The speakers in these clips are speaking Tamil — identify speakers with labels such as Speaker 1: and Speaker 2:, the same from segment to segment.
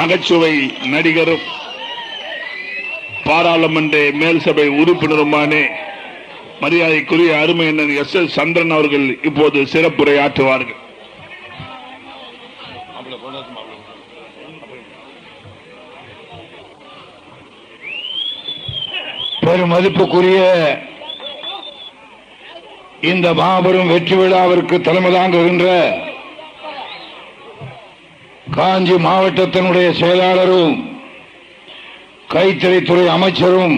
Speaker 1: நகைச்சுவை நடிகரும் பாராளுமன்ற மேல் சபை உறுப்பினருமான மரியாதைக்குரிய அருமையண்ணன் எஸ்.எல். சந்திரன் அவர்கள் இப்போது சிறப்புரையாற்றுவார்கள்.
Speaker 2: பெரும் மதிப்புக்குரிய இந்த மாபெரும் வெற்றி விழாவிற்கு தலைமை தாங்குகின்ற காஞ்சி மாவட்டத்தினுடைய செயலாளரும் கைத்தறித்துறை அமைச்சரும்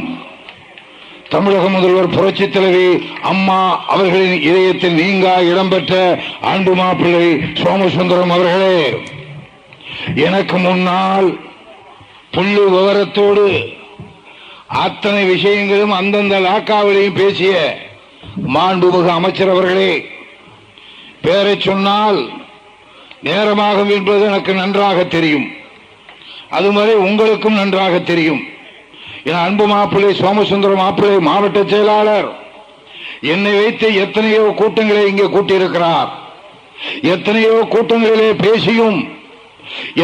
Speaker 2: தமிழக முதல்வர் புரட்சித் தலைவி அம்மா அவர்களின் இதயத்தில் நீங்கா இடம்பெற்ற அன்பு மாப்பிள்ளை சோமசுந்தரம் அவர்களே, எனக்கு முன்னால் புள்ளி விவரத்தோடு அத்தனை விஷயங்களும் அந்தந்த லாக்காவிலையும் பேசிய மாண்புமிகு அமைச்சர் அவர்களே, பேரை சொன்னால் நேரமாகும் என்பது எனக்கு நன்றாக தெரியும். அதுவரை உங்களுக்கும் நன்றாக தெரியும். என் அன்பு மாப்பிள்ளை சோமசுந்தரம் மாப்பிள்ளை மாவட்ட செயலாளர் என்னை வைத்து எத்தனையோ கூட்டங்களை இங்கே கூட்டியிருக்கிறார். எத்தனையோ கூட்டங்களிலே பேசியும்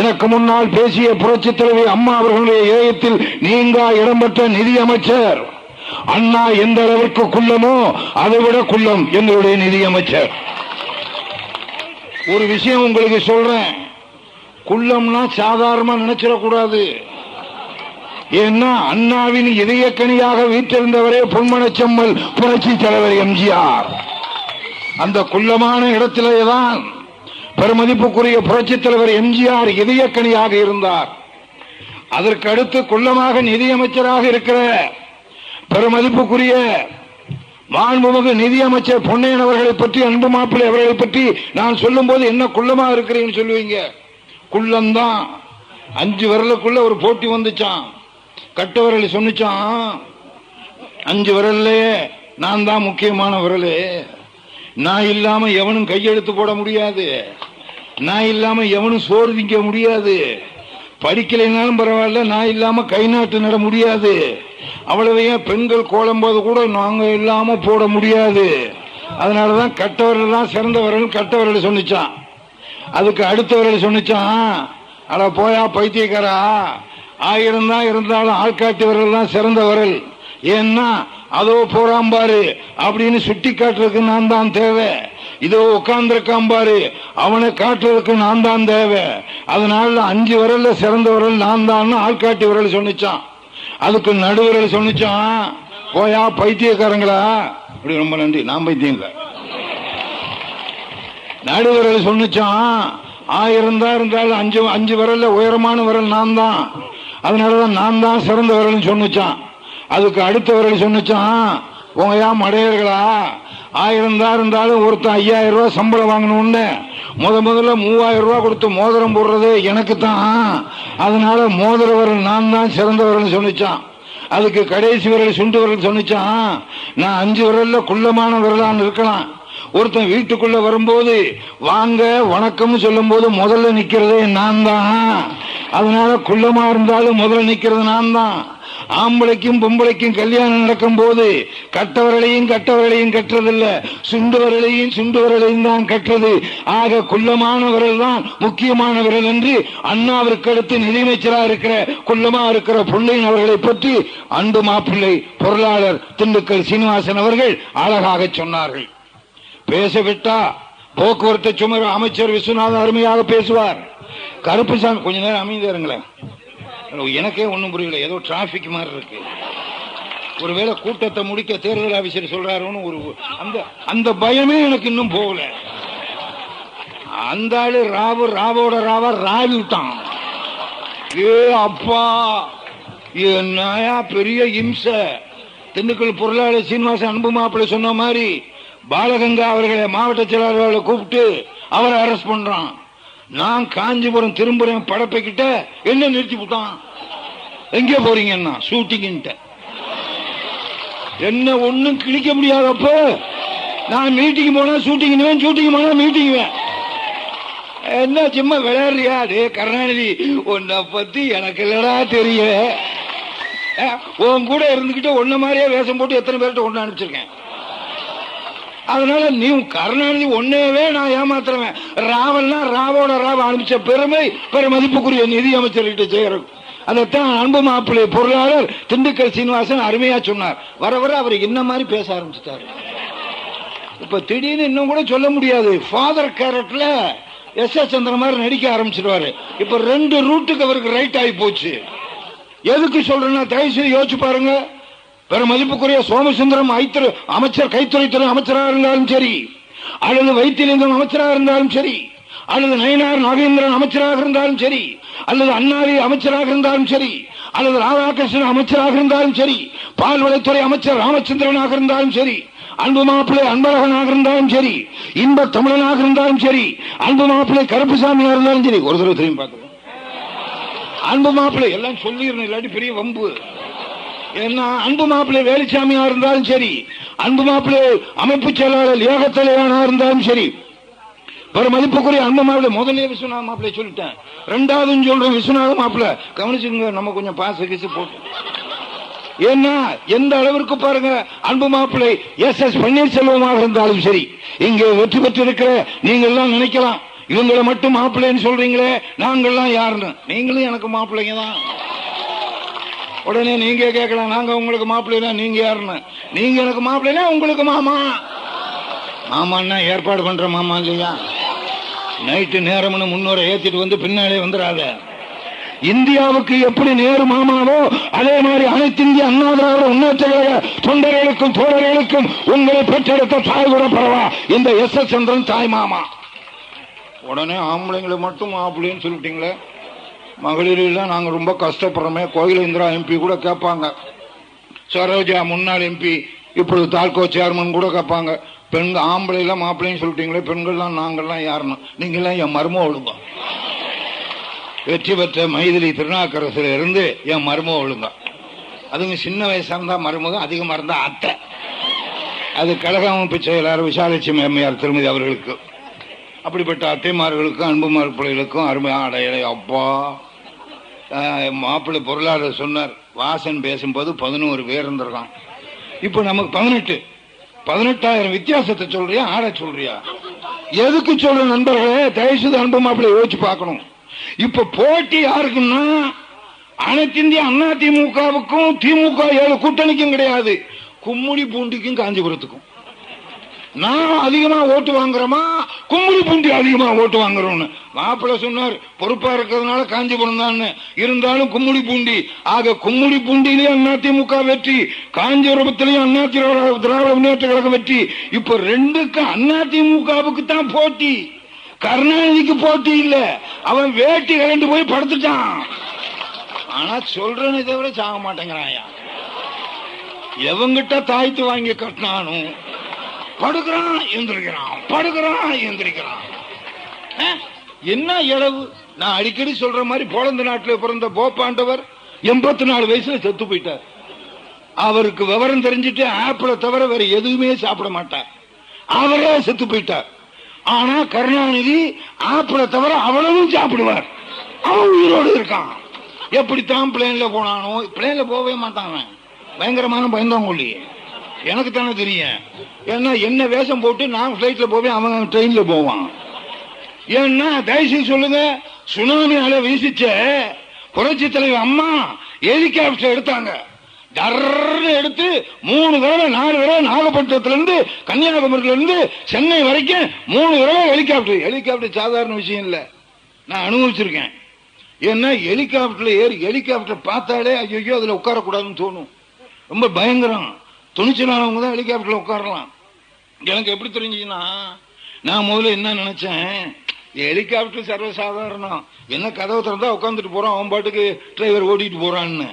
Speaker 2: எனக்கு முன்னால் பேசிய புரட்சித் தலைவி அம்மா அவர்களுடைய இதயத்தில் நீங்கா இடம்பெற்ற நிதி அமைச்சர் அண்ணா எந்த அளவிற்கு குள்ளமோ அதைவிட குள்ளம் எங்களுடைய நிதி அமைச்சர். ஒரு விஷயம் உங்களுக்கு சொல்றேன், குள்ளம்னா சாதாரணமா நினைச்சிடக்கூடாது. ஏன்னா அண்ணாவின் இதயக்கணியாக வீற்றிருந்தவரே பொன்மனச்செம்மல் புரட்சி தலைவர் எம்ஜிஆர். அந்த குள்ளமான இடத்திலேதான் பெருமதிப்புக்குரிய புரட்சி தலைவர் எம்ஜிஆர் இதயக்கணியாக இருந்தார். அதற்கு அடுத்து குள்ளமாக நிதியமைச்சராக இருக்கிற பெருமதிப்புக்குரிய மாண்புமிகு நிதியமைச்சர் பொன்னையன் அவர்களை பற்றி, அன்பு மாப்பிள்ளை அவர்களை பற்றி நான் சொல்லும் போது என்ன குள்ளமா இருக்கிறீங்கன்னு சொல்லுவீங்க. குள்ளம்தான். 5 விரலுக்குள்ள ஒரு போட்டி வந்துச்சான். கட்ட விரல் சொன்னிச்சான், 5 விரல்லையே நான் தான் முக்கியமான விரல், நான் இல்லாம எவனும் கையெழுத்து போட முடியாது, நான் இல்லாம எவனும் சோறு திங்க முடியாது, படிக்கலைனாலும் பரவாயில்ல நான் இல்லாம கை நாட்டு நட முடியாது, அவ்வளவையே பெண்கள் கோலம் போது கூட நாங்க இல்லாம போட முடியாது, அதனாலதான் கட்டவர்கள் தான் சிறந்தவர்கள் கட்டவர்கள் சொன்னிச்சான். அதுக்கு அடுத்தவர்கள் சொன்னிச்சான், அட போயா பைத்தியக்காரா, 1000 தான் இருந்தாலும் ஆள்காட்டியவர்கள் தான் சிறந்தவர்கள், ஏன்னா அதோ போறாம்பாரு அப்படின்னு சுட்டி காட்டுறதுக்கு நான் தான் தேவை, இதோ உட்கார்ந்திருக்காம்பாரு அவனை காட்டுறதுக்கு நான் தான் தேவை, அதனால 5 விரல்ல சிறந்தவர்கள் நான் தான் ஆள்காட்டி விரல் சொன்னிச்சான். அதுக்கு நடுவிரல் சொன்னிச்சான், போயா பைத்தியக்காரங்களா, அப்படி ரொம்ப நன்றி, நான் பைத்தியம் இல்லை. நடுவிரல் சொன்னிச்சான், 1000 தான் இருந்தாலும் 5 விரல்ல உயரமான விரல் நான் தான், அதனாலதான் நான் தான் சிறந்த விரல் சொன்னிச்சான். அதுக்கு அடுத்த விரல் சொன்னிச்சான், உங்கயா மடையர்களா, 1000 தான் இருந்தாலும் ஒருத்தன் 5000 ரூபாய் சம்பளம் வாங்கணும்னு முதல்ல 3000 ரூபாய் கொடுத்து மோதிரம் போடுறது எனக்கு தான், அதனால மோதிர விரல் நான் தான் சிறந்த விரல் சொன்னிச்சான். அதுக்கு கடைசி விரல் சுண்டு விரல் சொன்னிச்சான், நான் 5 விரல்ல குள்ளமான விரலான்னு இருக்கலாம், ஒருத்தன் வீட்டுக்குள்ள வரும்போது வாங்க வணக்கம் சொல்லும் போது முதல்ல நிக்கிறதே நான் தான், அதனால குள்ளமா இருந்தாலும் முதல்ல நிக்கிறது நான் தான். ஆம்பளைக்கும் பொம்பளைக்கும் கல்யாணம் நடக்கும் போது கட்டவர்களையும் கட்டுறதில்ல, சுண்டு வரலையும் தான் கட்டுறது. ஆக குள்ளமான விரல் தான் முக்கியமான விரல் என்று அண்ணாவிற்கு அடுத்து நிதியமைச்சராக இருக்கிற குள்ளமா இருக்கிற பொன்னையன் அவர்களை பற்றி அன்பு மாப்பிள்ளை பொருளாளர் திண்டுக்கல் சீனிவாசன் அவர்கள் அழகாக சொன்னார்கள். பேசவிட்டா போக்குவரத்து சுமர் அமைச்சர் விஸ்வநாதன் அருமையாக பேசுவார். கருப்புசாமி கொஞ்ச நேரம் அமைதியா இருங்களேன், எனக்கே ஒன்னும் புரியல, ஏதோ டிராபிக் மாதிரி இருக்கு, ஒருவேளை கூட்டத்தை முடிக்க தேர்தல் ஆபீசர் சொல்றாருன்னு ஒரு அந்த பயமே எனக்கு இன்னும் போகல. அந்த ஆளு ராவோட ராவா ராவி விட்டான். ஏ அப்பா, என்னையா பெரிய இம்சை. திண்டுக்கல் பொருளாளர் சீனிவாசன் அன்பு மாப்பிள்ளை சொன்ன மாதிரி பாலகங்கா அவர்களை மாவட்ட செயலாளர்களை கூப்பிட்டு அவரை அரெஸ்ட் பண்றான். நான் காஞ்சிபுரம் திரும்புறேன் படப்பைக்கிட்ட என்ன நிறுத்தி விட்டான், எங்கே போறீங்கன்னா ஷூட்டிங், என்ன ஒண்ணும் கிழிக்க முடியாதப்ப நான் மீட்டிங் போனா ஷூட்டிங் போனா மீட்டிங், என்ன சும்மா விளையாடுறியா? டே கருணாநிதி, உன்னை பத்தி எனக்கு இல்லடா தெரிய, உன் கூட இருந்துகிட்டு ஒன்ன மாதிரியே வேஷம் போட்டு எத்தனை பேர்கிட்ட ஒண்ணு அனுப்பிச்சிருக்கேன். அதனால நீ கருணாநிதி ஒன்னேவே நான் ஏமாத்துறேன். ராவல்னா ராவோட ராவ அனுப்பிச்ச பெருமதிப்புக்குரிய நிதி அமைச்சர்கிட்ட செய்யறது. அதைத்தான் அன்பு மாப்பிள்ளை பொருளாளர் திண்டுக்கல் சீனிவாசன் அருமையா சொன்னார். வர வர அவர் என்ன மாதிரி பேச ஆரம்பிச்சுட்டாரு. இப்ப திடீர்னு இன்னும் கூட சொல்ல முடியாது. ஃபாதர் கேரக்டர்ல எஸ் சந்திரன் மாதிரி நடிக்க ஆரம்பிச்சிருவாரு. இப்ப 2 ரூட்டுக்கு அவருக்கு ரைட் ஆகி போச்சு. எதுக்கு சொல்றேன்னா தயவு செய்து யோசிச்சு பாருங்க. பெருமதிப்புக்குரிய சோமசுந்தரம் அமைச்சர் கைத்துறைத்துறை அமைச்சராக இருந்தாலும் சரி, அல்லது வைத்தியலிங்கம் அமைச்சராக இருந்தாலும் சரி, அல்லது நயினார் நாகேந்திரன் அமைச்சராக இருந்தாலும் சரி, அல்லது அண்ணாவி அமைச்சராக இருந்தாலும் சரி, அல்லது ராதாகிருஷ்ணன் அமைச்சராக இருந்தாலும் சரி, பால்வளத்துறை அமைச்சர் ராமச்சந்திரனாக இருந்தாலும் சரி, அன்பு மாப்பிள்ளை அன்பழகனாக இருந்தாலும் சரி, இன்ப தமிழனாக இருந்தாலும் சரி, அன்பு மாப்பிள்ளை கருப்புசாமியாக இருந்தாலும் சரி, ஒரு தடவை திரும்பி பார்க்கணும். அன்பு மாப்பிள்ளை எல்லாம் சொல்லிடணும், இல்லாட்டி பெரிய வம்பு. ஏன்னா அன்பு மாப்பிள்ளை வேலுச்சாமியா இருந்தாலும் சரி, அன்பு மாப்பிள்ளை அமைப்பு செயலாளர் ஏகத்தலைவனா இருந்தாலும் சரி, ஒரு மதிப்புக்குரிய அன்பு மாப்பிள்ளை முதலே விஸ்வநாத மாப்பிள்ளை சொல்லிட்டேன், 2வது சொல்றேன் விஸ்வநாத மாப்பிள்ளை. கவனிச்சுங்க, நம்ம கொஞ்சம் பாச கிசு போட்டு. ஏன்னா எந்த அளவிற்கு பாருங்க, அன்பு மாப்பிள்ளை எஸ் பன்னீர்செல்வமாக இருந்தாலும் சரி, இங்கே வெற்றி பெற்றிருக்கிற நீங்க எல்லாம் நினைக்கலாம் இவங்களை மட்டும் மாப்பிள்ளைன்னு சொல்றீங்களே, நாங்கள்லாம் யாருன்னு. நீங்களும் எனக்கு மாப்பிள்ளைங்க தான். உடனே நீங்க கேட்கலாம், நாங்க உங்களுக்கு மாப்பிள்ளைனா நீங்க யாருன்னு. நீங்க எனக்கு மாப்பிள்ளைனா உங்களுக்கு மாமா. மாமான்னா ஏற்பாடு பண்ற மாமா இல்லையா? நைட்டு நேரம்னு முன்னோரை ஏத்திட்டு வந்து பின்னாலே வந்துடாத. இந்தியாவுக்கு எப்படி நேரு மாமாவோ அதே மாதிரி அனைத்து இந்திய அண்ணா திராவிட முன்னேற்ற கழக தொண்டர்களுக்கும் தோழர்களுக்கும் உங்களை பெற்றெடுத்த தாய் கூட பரவா இந்த எஸ் சந்திரன் தாய் மாமா. உடனே ஆம்பளைங்களை மட்டும் மாப்பிள்ளைன்னு சொல்லிட்டீங்களே. மகளிரெல்லாம் நாங்க ரொம்ப கஷ்டப்படுறோமே. கோயிலேந்திரா எம்பி கூட கேட்பாங்க, சரோஜா முன்னாள் எம்பி இப்பொழுது தால்கோ சேர்மன் கூட கேட்பாங்க, பெண்கள் ஆம்பளை எல்லாம் மாப்பிள்ளைன்னு சொல்லிட்டீங்களே, பெண்கள்லாம் நாங்கள்லாம் யாருன்னு. நீங்க எல்லாம் என் மரும ஒழுங்க. வெற்றி பெற்ற மைதிலி திருநாக்கரசுல இருந்து என் மரும ஒழுங்க. அதுங்க சின்ன வயசா இருந்தா மருமகம், அதிகமா இருந்தா அத்தை. அது கழக அமைப்பு செயலாளர் விசாலட்சுமி அம்மையார் திருமதி அவர்களுக்கு. அப்படிப்பட்ட அத்தைமார்களுக்கும் அன்பு மாப்பிள்ளைகளுக்கும் அருமையான அடையலை. அப்பா மாப்பிள்ளை பொருளாளர் சொன்னார், வாசன் பேசும்போது 11 பேர் இருந்திருக்கான். இப்ப நமக்கு 18,000 வித்தியாசத்தை சொல்றியா, ஆட சொல்றியா? எதுக்கு சொல்ற நண்பர்களே, தயவுசெய்து அன்பு மாப்பிள்ளை யோசிச்சு பார்க்கணும். இப்ப போட்டி யாருக்குன்னா அனைத்து இந்திய அண்ணா திமுகவுக்கும் திமுக 7 கூட்டணிக்கும் கிடையாது, கும்முடி பூண்டிக்கும் காஞ்சிபுரத்துக்கும். நான் அதிகமா ஓட்டு வாங்குறோமா, கும்முடி பூண்டி அதிகமா ஓட்டு வாங்குறோம்னு மாப்பிள்ளை சொன்னார். பொறுப்பா இருக்கிறதுனால காஞ்சிபுரம் தான் இருந்தாலும் கும்முடி பூண்டி. ஆக கும்முடி பூண்டியிலேயே அதிமுக வெற்றி, காஞ்சிபுரத்திலேயும் திராவிட முன்னேற்ற கழகம் வெற்றி. இப்ப 2க்கும் அதிமுகவுக்கு தான் போட்டி, கருணாநிதிக்கு போட்டி இல்ல. அவன் வேட்டி கலந்து போய் படுத்துட்டான். ஆனா சொல்றேன்னு தவிர சாக மாட்டேங்கிறாயா. எவங்கிட்ட தாய்த்து வாங்கி கட்டினானும் படுக்கிறான் எந்திரிக்கிறான், படுக்கிறான் எந்திரிக்கிறான். என்ன இளவு? நான் அடிக்கடி சொல்ற மாதிரி போலந்து நாட்டில் பிறந்த போப்பாண்டவர் 84 வயசுல செத்து போயிட்டார். அவருக்கு விவரம் தெரிஞ்சுட்டு ஆப்பிள தவிர வேற எதுவுமே சாப்பிட மாட்டார். அவரே செத்து போயிட்டார். ஆனா கருணாநிதி ஆப்பிள தவிர அவ்வளவும் சாப்பிடுவார். அவன் உயிரோடு இருக்கான். எப்படித்தான் பிளேன்ல போனானோ, பிளேன்ல போகவே மாட்டான். பயங்கரமான பயந்தாங்கொல்லி. எனக்கு தானே தெரியும். ஏன்னா என்ன வேஷம் போட்டு நான் பிளைட்ல போவேன், அவன் ட்ரெயின்ல போவான். ஏன்னா தயவுசெய்து சொல்லுங்க, சுனாமி அலை வீசிச்ச புரட்சி தலைவர் அம்மா ஹெலிகாப்டர் எடுத்தாங்க. டர்னு எடுத்து 3 தடவை 4 தடவை நாகப்பட்டினத்துல இருந்து கன்னியாகுமரியில இருந்து சென்னை வரைக்கும் 3 தடவை ஹெலிகாப்டர் சாதாரண விஷயம் இல்ல, நான் அனுபவிச்சிருக்கேன். ஏன்னா ஹெலிகாப்டர்ல ஏறி ஹெலிகாப்டர் பார்த்தாலே ஐயோ அதுல உட்காரக்கூடாதுன்னு தோணும். ரொம்ப பயங்கரம். துணிச்சலானவங்க தான் ஹெலிகாப்டர்ல உட்காரலாம். எனக்கு எப்படி தெரிஞ்சுன்னா, நான் முதல்ல என்ன நினைச்சேன், ஹெலிகாப்டர் சர்வசாதாரணம், என்ன கதவை திறந்தா உட்காந்துட்டு போறான், அவன் பாட்டுக்கு டிரைவர் ஓட்டிட்டு போறான்னு.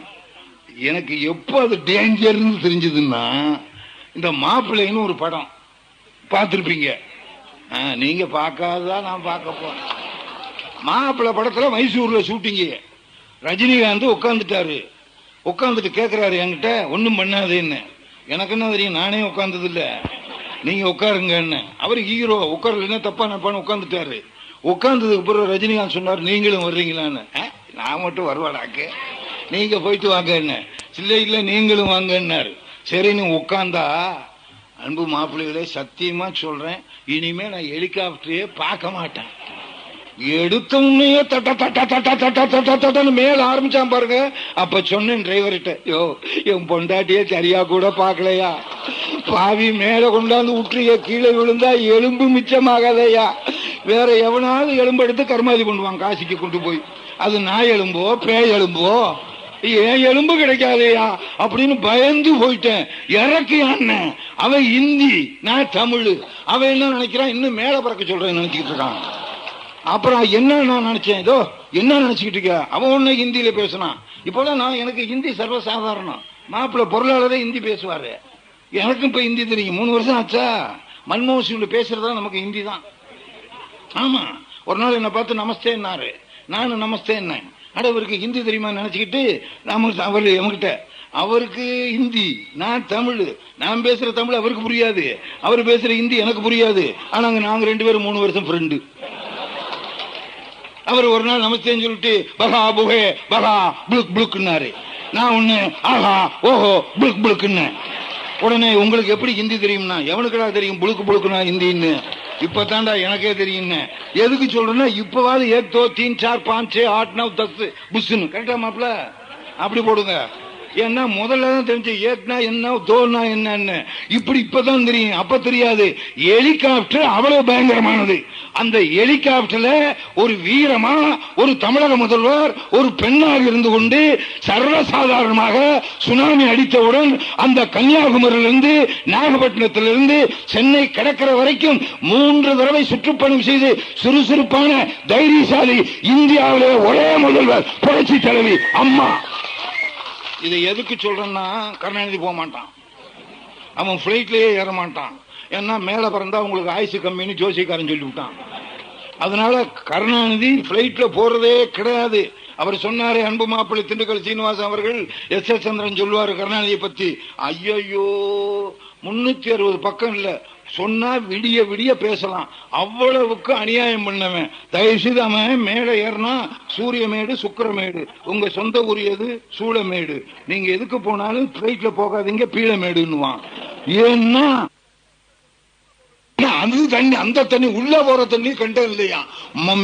Speaker 2: எனக்கு எப்போ அது டேஞ்சர்னு தெரிஞ்சதுன்னா, இந்த மாப்பிள்ளைன்னு ஒரு படம் பார்த்திருப்பீங்க. நீங்க பார்க்காததா நான் பார்க்க போறேன். மாப்பிள்ளை படத்துல மைசூர்ல ஷூட்டிங்க. ரஜினிகாந்த் உட்காந்துட்டாரு. உட்காந்துட்டு கேட்கிறாரு என்கிட்ட, ஒன்னும் பண்ணாதேன்னு. எனக்கு என்ன தெரியும், நானே உட்கார்ந்தது இல்ல, நீங்க உட்காருங்கன்னு. அவர் ஹீரோ, உட்காரல தப்பா நினைப்பான்னு உட்காந்துட்டாரு. உட்கார்ந்ததுக்கு பிறகு ரஜினிகாந்த் சொன்னார், நீங்களும் வர்றீங்களான்னு. நான் மட்டும் வருவாடாக்கு, நீங்க போயிட்டு வாங்க. இல்ல இல்ல நீங்களும் வாங்கன்னாரு. சரி நீ உட்கார்ந்தா அன்பு மாப்பிள்ளைகளே, சத்தியமா சொல்றேன், இனிமே நான் ஹெலிகாப்டரையே பார்க்க மாட்டேன். எடுத்த உடனே தட்ட தட்ட தட்ட தட்ட தட்ட தட்டன்னு மேல ஆரம்பிச்சான் பாருங்க. அப்ப சொன்னேன் டிரைவர்கிட்ட, யோ என் பொண்டாட்டியே சரியா கூட பாக்கலையா, பாவி மேல கொண்டாந்து விட்டுறிய, கீழே விழுந்தா எலும்பு மிச்சமாகாதையா, வேற எவனாவது எலும்பு எடுத்து கர்மாதி பண்ணுவான் காசிக்கு கொண்டு போய், அது நாய் எலும்போ பேய் எலும்போ, ஏன் எலும்பு கிடைக்காதையா அப்படின்னு பயந்து போயிட்டேன். இறக்கியான். அவன் ஹிந்தி, நான் தமிழ். அவன் என்ன நினைக்கிறான், இன்னும் மேல பறக்க சொல்றேன் நினைச்சுக்கிட்டு இருக்கான். அப்புறம் என்ன நான் நினைச்சேன், ஏதோ என்ன நினைச்சுக்கிட்டு இருக்க, அவன் ஒண்ணு ஹிந்தியில பேசினான். இப்போதான் நான் எனக்கு ஹிந்தி சர்வசாதாரணம். மாப்பிள்ள பொருளாளரே ஹிந்தி பேசுவாரு, எனக்கும் இப்ப ஹிந்தி தெரியும். 3 வருஷம் ஆச்சா. மன்மோகன் சிங் பேசுறதா நமக்கு ஹிந்தி தான். ஆமா, ஒரு நாள் என்ன பார்த்து நமஸ்தேன்னாரு, நானும் நமஸ்தே என்ன, அட அவருக்கு ஹிந்தி தெரியுமா நினைச்சுக்கிட்டு அவர் என்கிட்ட, அவருக்கு ஹிந்தி, நான் தமிழ், நான் பேசுற தமிழ் அவருக்கு புரியாது, அவர் பேசுற ஹிந்தி எனக்கு புரியாது. ஆனா நாங்க 2 பேரும் 3 வருஷம் ஃப்ரெண்டு. அவர் ஒரு நாள் நமஸ்தேன்னு சொல்லிட்டு பகா புகே பகா புளுக் புளுக்குன்னாரு. நான் ஒண்ணு ஆஹா ஓஹோ புளுக் புளுக்குன்னு. உடனே உங்களுக்கு எப்படி ஹிந்தி தெரியும்னா, எவனுக்குடா தெரியும் புளுக்கு புளுக்குனா ஹிந்தின்னு, இப்பதான்டா எனக்கே தெரியும். எதுக்கு சொல்றேன்னா, இப்பவாது 1 2 3 4 5 6 8 9 10 புஷ்ன்னு கரெக்டா மாப்ள அப்படி போடுங்க. ஏன்னா முதல்ல தான் தெரிஞ்சு ஏட்னா என்ன தோல்னா என்னன்னு, இப்படி இப்பதான் தெரியும், அப்ப தெரியாது. ஹெலிகாப்டர் அவ்வளவு பயங்கரமானது. அந்த ஹெலிகாப்டர்ல ஒரு வீரமா ஒரு தமிழக முதல்வர் ஒரு பெண்ணாக இருந்து கொண்டு சர்வசாதாரணமாக சுனாமி அடித்தவுடன் அந்த கன்னியாகுமரியிலிருந்து நாகப்பட்டினத்திலிருந்து சென்னை கடற்கரை வரைக்கும் 3 தடவை சுற்றுப்பயணம் செய்து சுறுசுறுப்பான தைரியசாலி இந்தியாவிலே ஒரே முதல்வர் புரட்சி தலைவி அம்மா. இதை எதுக்கு சொல்றேன்னா, கருணாநிதி போக மாட்டான், அவன் பிளைட்லயே ஏற மாட்டான். ஏன்னா மேல பிறந்தா உங்களுக்கு ஆயுசு கம்மின்னு ஜோசியக்காரன் சொல்லிவிட்டான். அதனால கருணாநிதி பிளைட்ல போறதே கிடையாது. அவர் சொன்னாரே, அன்பு மாப்பிள்ளை திண்டுக்கல் சீனிவாசன் அவர்கள் எஸ் சந்திரன் சொல்லுவாரு கருணாநிதியை பத்தி, ஐயோ 360 பக்கம் இல்ல, சொன்னா விடிய விடிய பேசலாம், அவ்வளவுக்கு அநியாயம் பண்ணவன். தயவு செய்து அவன் மேல ஏறினா சூரியமேடு சுக்கிரமேடு, உங்க சொந்த ஊர் எது சூளமேடு, நீங்க எதுக்கு போனாலும் பிளைட்ல போகாதீங்க பீளமேடுன்னுவான். ஏன்னா அது தண்ணி, அந்த தண்ணி உள்ள போற தண்ணி கண்டம் இல்லையா,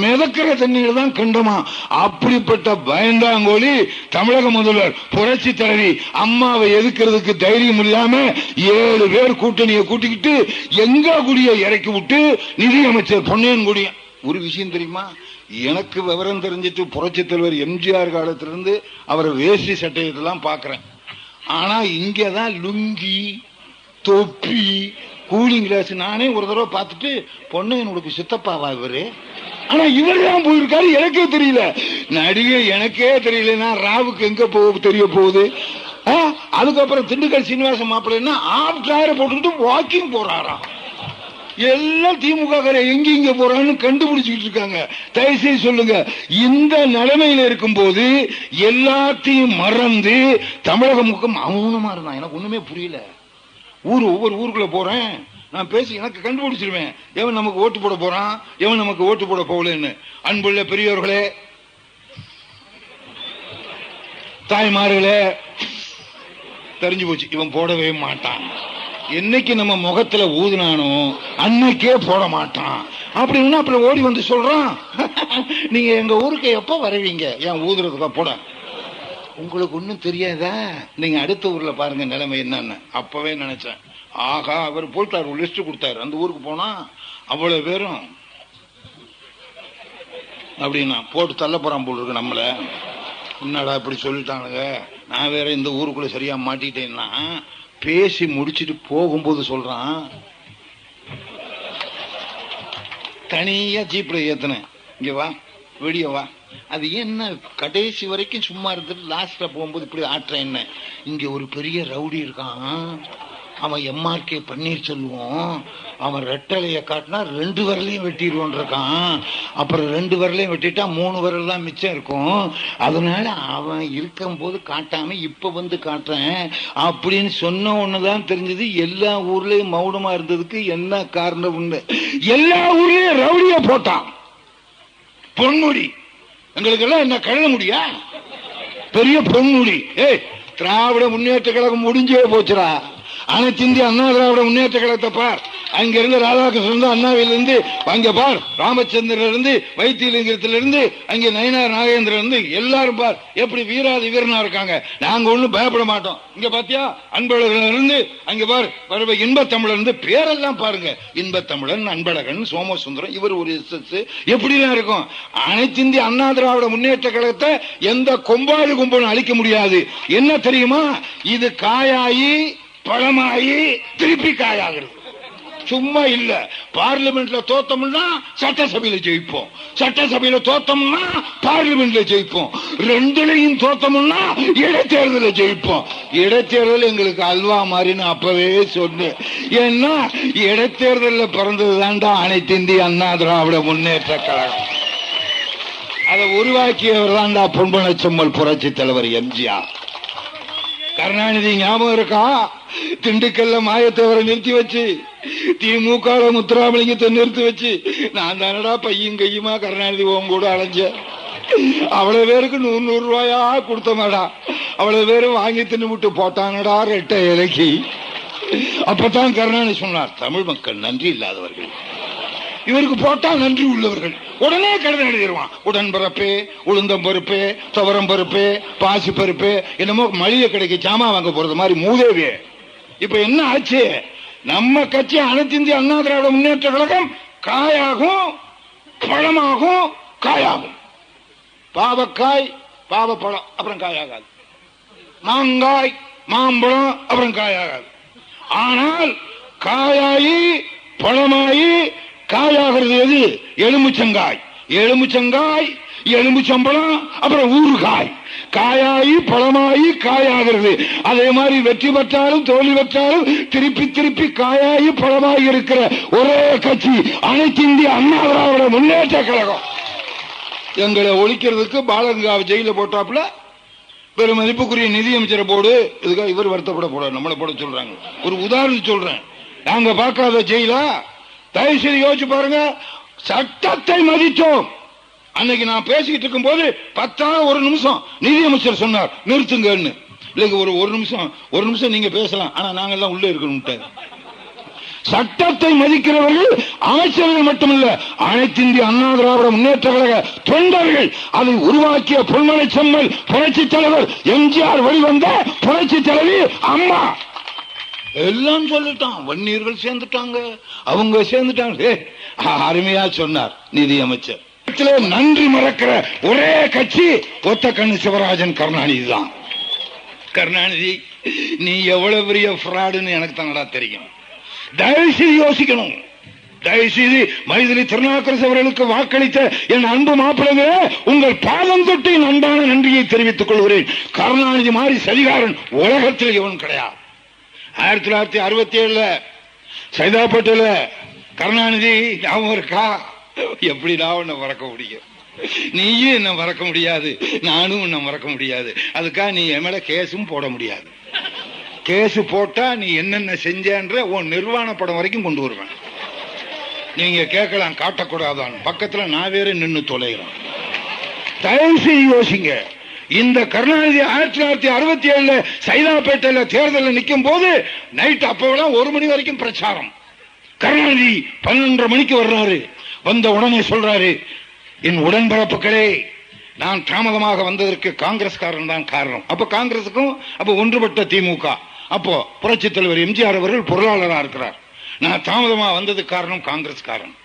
Speaker 2: மிதக்கிற தண்ணியில தான் கண்டமா. அப்படிப்பட்ட பயந்தாங்கோலி தமிழக முதல்வர் புரட்சி தலைவி அம்மாவை எதுக்கிறதுக்கு தைரியம் இல்லாம 7 பேர் கூட்டணியை கூட்டிக்கிட்டு எங்க குடிய இறக்கி விட்டு நிதியமைச்சர் பொன்னையன் குடிய. ஒரு விஷயம் தெரியுமா, எனக்கு விவரம் தெரிஞ்சிட்டு புரட்சி தலைவர் எம்ஜிஆர் காலத்திலிருந்து அவரை வேஷ்டி சட்டையெல்லாம் பாக்குறேன். ஆனா இங்கதான் லுங்கி தொப்பி கூலிங் கிளாஸ். நானே ஒரு தடவை பார்த்துட்டு, பொன்னையனுக்கு சித்தப்பாவா இவரு, ஆனா இவர் தான் போயிருக்காரு எனக்கே தெரியல. நடிகை எனக்கே தெரியலன்னா ராவுக்கு எங்க தெரிய போகுது. அதுக்கப்புறம் திண்டுக்கல் சீனிவாசன் மாப்பிள்ளைன்னா ஆப்டார போட்டுக்கிட்டு வாக்கிங் போறாராம். எல்லாம் திமுக எங்க இங்க போறான்னு கண்டுபிடிச்சிட்டு இருக்காங்க. தயவுசெய்து சொல்லுங்க, இந்த நிலைமையில இருக்கும் போது எல்லாத்தையும் மறந்து தமிழக முகம் மௌனமா இருந்தான். எனக்கு ஒண்ணுமே புரியல. ஒவ்வொரு ஊருக்குள்ள போறேன், நான் பேசி எனக்கு கண்டுபிடிச்சிருவேன் எவன் நமக்கு ஓட்டு போட போறான், எவன் நமக்கு ஓட்டு போட போகலன்னு. அன்புள்ள பெரியவர்களே, தாய்மார்களே, தெரிஞ்சு போச்சு இவன் போடவே மாட்டான். என்னைக்கு நம்ம முகத்துல ஊதுனானோ அன்னைக்கே போட மாட்டான். அப்படின்னு அப்புறம் ஓடி வந்து சொல்றான், நீங்க எங்க ஊருக்கு எப்ப வருவீங்க, ஏன் ஊதுறதுக்கா போட, உங்களுக்கு ஒன்னும் தெரியாதா, நீங்க அடுத்த ஊர்ல பாருங்க நிலைமை என்னன்னு. அப்பவே நினைச்சேன், ஆகா அவர் போயிட்டார், ஒரு லிஸ்ட் கொடுத்தாரு, அந்த ஊருக்கு போனா அவ்வளவு பேரும் அப்படின்னா போட்டு தள்ள போறான் போல் இருக்கு நம்மள. என்னடா இப்படி சொல்லிட்டானுங்க, நான் வேற இந்த ஊருக்குள்ள சரியா மாட்டிட்டேன்னா. பேசி முடிச்சுட்டு போகும்போது சொல்றான், தனியா ஜீப்ல ஏத்தினேன், இங்க வா வெளிய வா. அது என்ன கடைசி வரைக்கும் சும்மா இருந்துட்டு லாஸ்ட்ல போகும்போது இப்படி ஆட்டுறேன் என்ன. இங்க ஒரு பெரிய ரவுடி இருக்கான், அவன் எம்ஆர்கே பன்னீர்செல்வம், அவன் ரெட்டலைய காட்டினா 2 விரலையும் வெட்டிடுவான் இருக்கான். அப்புறம் 2 விரலையும் வெட்டிட்டா 3 விரல் தான் மிச்சம் இருக்கும். அதனால அவன் இருக்கும் போது காட்டாம இப்ப வந்து காட்டுறேன் அப்படின்னு சொன்ன ஒண்ணுதான் தெரிஞ்சது. எல்லா ஊர்லயும் மௌனமா இருந்ததுக்கு என்ன காரணம், எல்லா ஊர்லயும் ரவுடிய போட்டான். பொன்முடி எங்களுக்கு எல்லாம் என்ன கழுத முடியா, பெரிய பொன்முடி. திராவிட முன்னேற்ற கழகம் முடிஞ்சே போச்சுடா. அனைத்து இந்திய அண்ணா திராவிட முன்னேற்ற கழகத்தை பார். அங்கிருந்து ராதாகிருஷ்ணன் அண்ணாவிலிருந்து அங்க பார், ராமச்சந்திரன் இருந்து வைத்தியலிங்கத்திலிருந்து அங்கே நயினார் நாகேந்திரன் இருந்து எல்லாரும் பார் எப்படி வீராதி வீரனா இருக்காங்க. நாங்க ஒண்ணும் பயப்பட மாட்டோம். இங்க பாத்தியா அன்பழகன் இருந்து அங்க பார் இன்பத்தமிழன் இருந்து பேரெல்லாம் பாருங்க. இன்பத்தமிழன், அன்பழகன், சோமசுந்தரம், இவர் ஒரு எப்படிலாம் இருக்கும். அனைத்து இந்திய அண்ணா திராவிட முன்னேற்ற கழகத்தை எந்த கொம்பாடு கும்பலும் அழிக்க முடியாது. என்ன தெரியுமா, இது காயாயி பழமாயி திருப்பி காயாகிறது. சும்மா இல்ல. பார்லிமெண்ட்ல தோத்தோம்னா சட்டசபையில ஜெயிப்போம், சட்டசபையில தோத்தோம்னா பார்லிமெண்ட்ல ஜெயிப்போம், ரெண்டுலையும் தோத்தோம்னா இடைத்தேர்தல ஜெயிப்போம். இடைத்தேர்தல் எங்களுக்கு அல்வா மாதிரின்னு அப்பவே சொன்னேன். ஏன்னா இடைத்தேர்தலில் பிறந்ததுதான்டா அனைத்து இந்திய அண்ணா திராவிட முன்னேற்ற கழகம். அதை உருவாக்கியவர் தான்டா பொன்மனச்செம்மல் புரட்சி தலைவர் எம்ஜிஆர். கருணாநிதி ஞாபகம் இருக்கா? திண்டுக்கல்ல மாயத்தேவரை நிறுத்தி வச்சு, திமுக முத்துராமலிங்கத்தை நிறுத்தி வச்சு, நான் தானடா பையும் கையுமா கருணாநிதி ஓம் கூட அலைஞ்ச. அவ்வளவு பேருக்கு 100 ரூபாயா கொடுத்தமாடா. அவ்வளவு பேரும் வாங்கி தின்னு விட்டு போட்டானடா ரெட்டை இலக்கி. அப்பதான் கருணாநிதி சொன்னார், தமிழ் மக்கள் நன்றி இல்லாதவர்கள், இவருக்கு போட்டா நன்றி உள்ளவர்கள். உடனே கடிதம் எழுதிடுவான். உடன்பிறப்பே, உளுந்தம் பருப்பு, துவரம் பருப்பு, பாசி பருப்பு, என்னமோ மளிகை கடைக்கு சாமா வாங்க போறது மாதிரி மூதேவியே. இப்ப என்ன ஆச்சு? நம்ம கட்சி அனைத்து இந்திய அண்ணா திராவிட முன்னேற்ற கழகம் காயாகும் பழமாகும் காயாகும். பாவக்காய் பாவப்பழம் அப்புறம் காயாகாது, மாங்காய் மாம்பழம் அப்புறம் காயாகாது. ஆனால் காயாயி பழமாயி காயாகிறது எது? எலுமிச்சங்காய். எலுமிச்சங்காய், எலுமிச்சம்பழம், அப்புறம் ஊறுகாய். காயாயி பழமாயி காயாகிறது. அதே மாதிரி வெற்றி பெற்றாலும் தோல்வி பெற்றாலும் திருப்பி திருப்பி காயாயி பழமாயி இருக்கிற ஒரே கட்சி அனைத்து இந்திய அண்ணா திராவிட முன்னேற்ற கழகம். எங்களை ஒழிக்கிறதுக்கு பாலகங்காவை ஜெயில போட்டாப்புல பெரும் மதிப்புக்குரிய நிதியமைச்சரை போடு. இதுக்காக இவர் வருத்தப்பட போட நம்மளை போட சொல்றாங்க. ஒரு உதாரணம் சொல்றேன். நாங்க பார்க்காத ஜெயிலா? தயவு செய்து யோசிச்சு பாருங்க. சட்டத்தை மதித்தோம். அன்னைக்கு நான் பேசிக்கிட்டு இருக்கும் போது 10 ஒரு நிமிஷம் நிதியமைச்சர் சொன்னார் நிறுத்துங்கன்னு. இல்லைங்க ஒரு நிமிஷம் நீங்க பேசலாம், ஆனா நாங்க எல்லாம் உள்ளே இருக்கணும். சட்டத்தை மதிக்கிறவர்கள் அமைச்சர்கள் மட்டுமல்ல, அனைத்து இந்திய அண்ணா திராவிட முன்னேற்ற கழக தொண்டர்கள். அதை உருவாக்கிய பொன்மனச்செம்மல் புரட்சி தலைவர் எம்ஜிஆர் வெளிவந்த புரட்சி தலைவி அம்மா எல்லாம் சொல்லிட்டான். வன்னியர்கள் சேர்ந்துட்டாங்க, அவங்க சேர்ந்துட்டாங்க. அருமையா சொன்னார் நிதியமைச்சர். நன்றி மறக்கிற ஒரே கட்சி ஒத்த கண்ணு சிவராஜன் கருணாநிதி தான். கருணாநிதி நீ எவ்வளவு பெரிய ஃப்ராடுன்னு எனக்கு தானடா தெரியும். தயவுசெய்து யோசிக்கணும். தயவுசெய்து மைதிலி திருநாவுக்கரசு அவர்களுக்கு வாக்களித்த என் அன்பு மாப்பிள்ளைகளே, உங்கள் பாதம் தொட்டு என் அன்பான நன்றியை தெரிவித்துக் கொள்கிறேன். கருணாநிதி மாதிரி சதிகாரன் உலகத்தில் எவன் கிடையாது. 1967 சைதாப்பேட்டையில கருணாநிதி ஞாபகம் இருக்கா? எப்படிடா உன்னை மறக்க முடியும்? நீயும் என்ன மறக்க முடியாது, நானும் உன்னை மறக்க முடியாது. அதுக்காக நீ என் மேல கேஸும் போட முடியாது. கேஸ் போட்டா நீ என்னென்ன செஞ்சன்ற உன் நிர்வாண படம் வரைக்கும் கொண்டு வருவேன். நீங்க கேட்கலாம் காட்டக்கூடாதான், பக்கத்துல நான் வேற நின்று தொலைகிறேன். தயவு செய்து யோசிங்க. இந்த கருணாநிதி 1967 சைதாப்பேட்டையில தேர்தலில் நிற்கும் போது நைட் அப்பெல்லாம் 1 மணி வரைக்கும் பிரச்சாரம். கருணாநிதி 12:30 மணிக்கு வர்றாரு. வந்த உடனே சொல்றாரு, என் உடன்பிறப்புகளே, நான் தாமதமாக வந்ததற்கு காங்கிரஸ்காரன் தான் காரணம். அப்ப காங்கிரசுக்கும் அப்ப ஒன்றுபட்ட திமுக, அப்போ புரட்சி தலைவர் எம்ஜிஆர் அவர்கள் பொருளாளராக இருக்கிறார். நான் தாமதமாக வந்ததுக்கு காரணம் காங்கிரஸ்காரன்.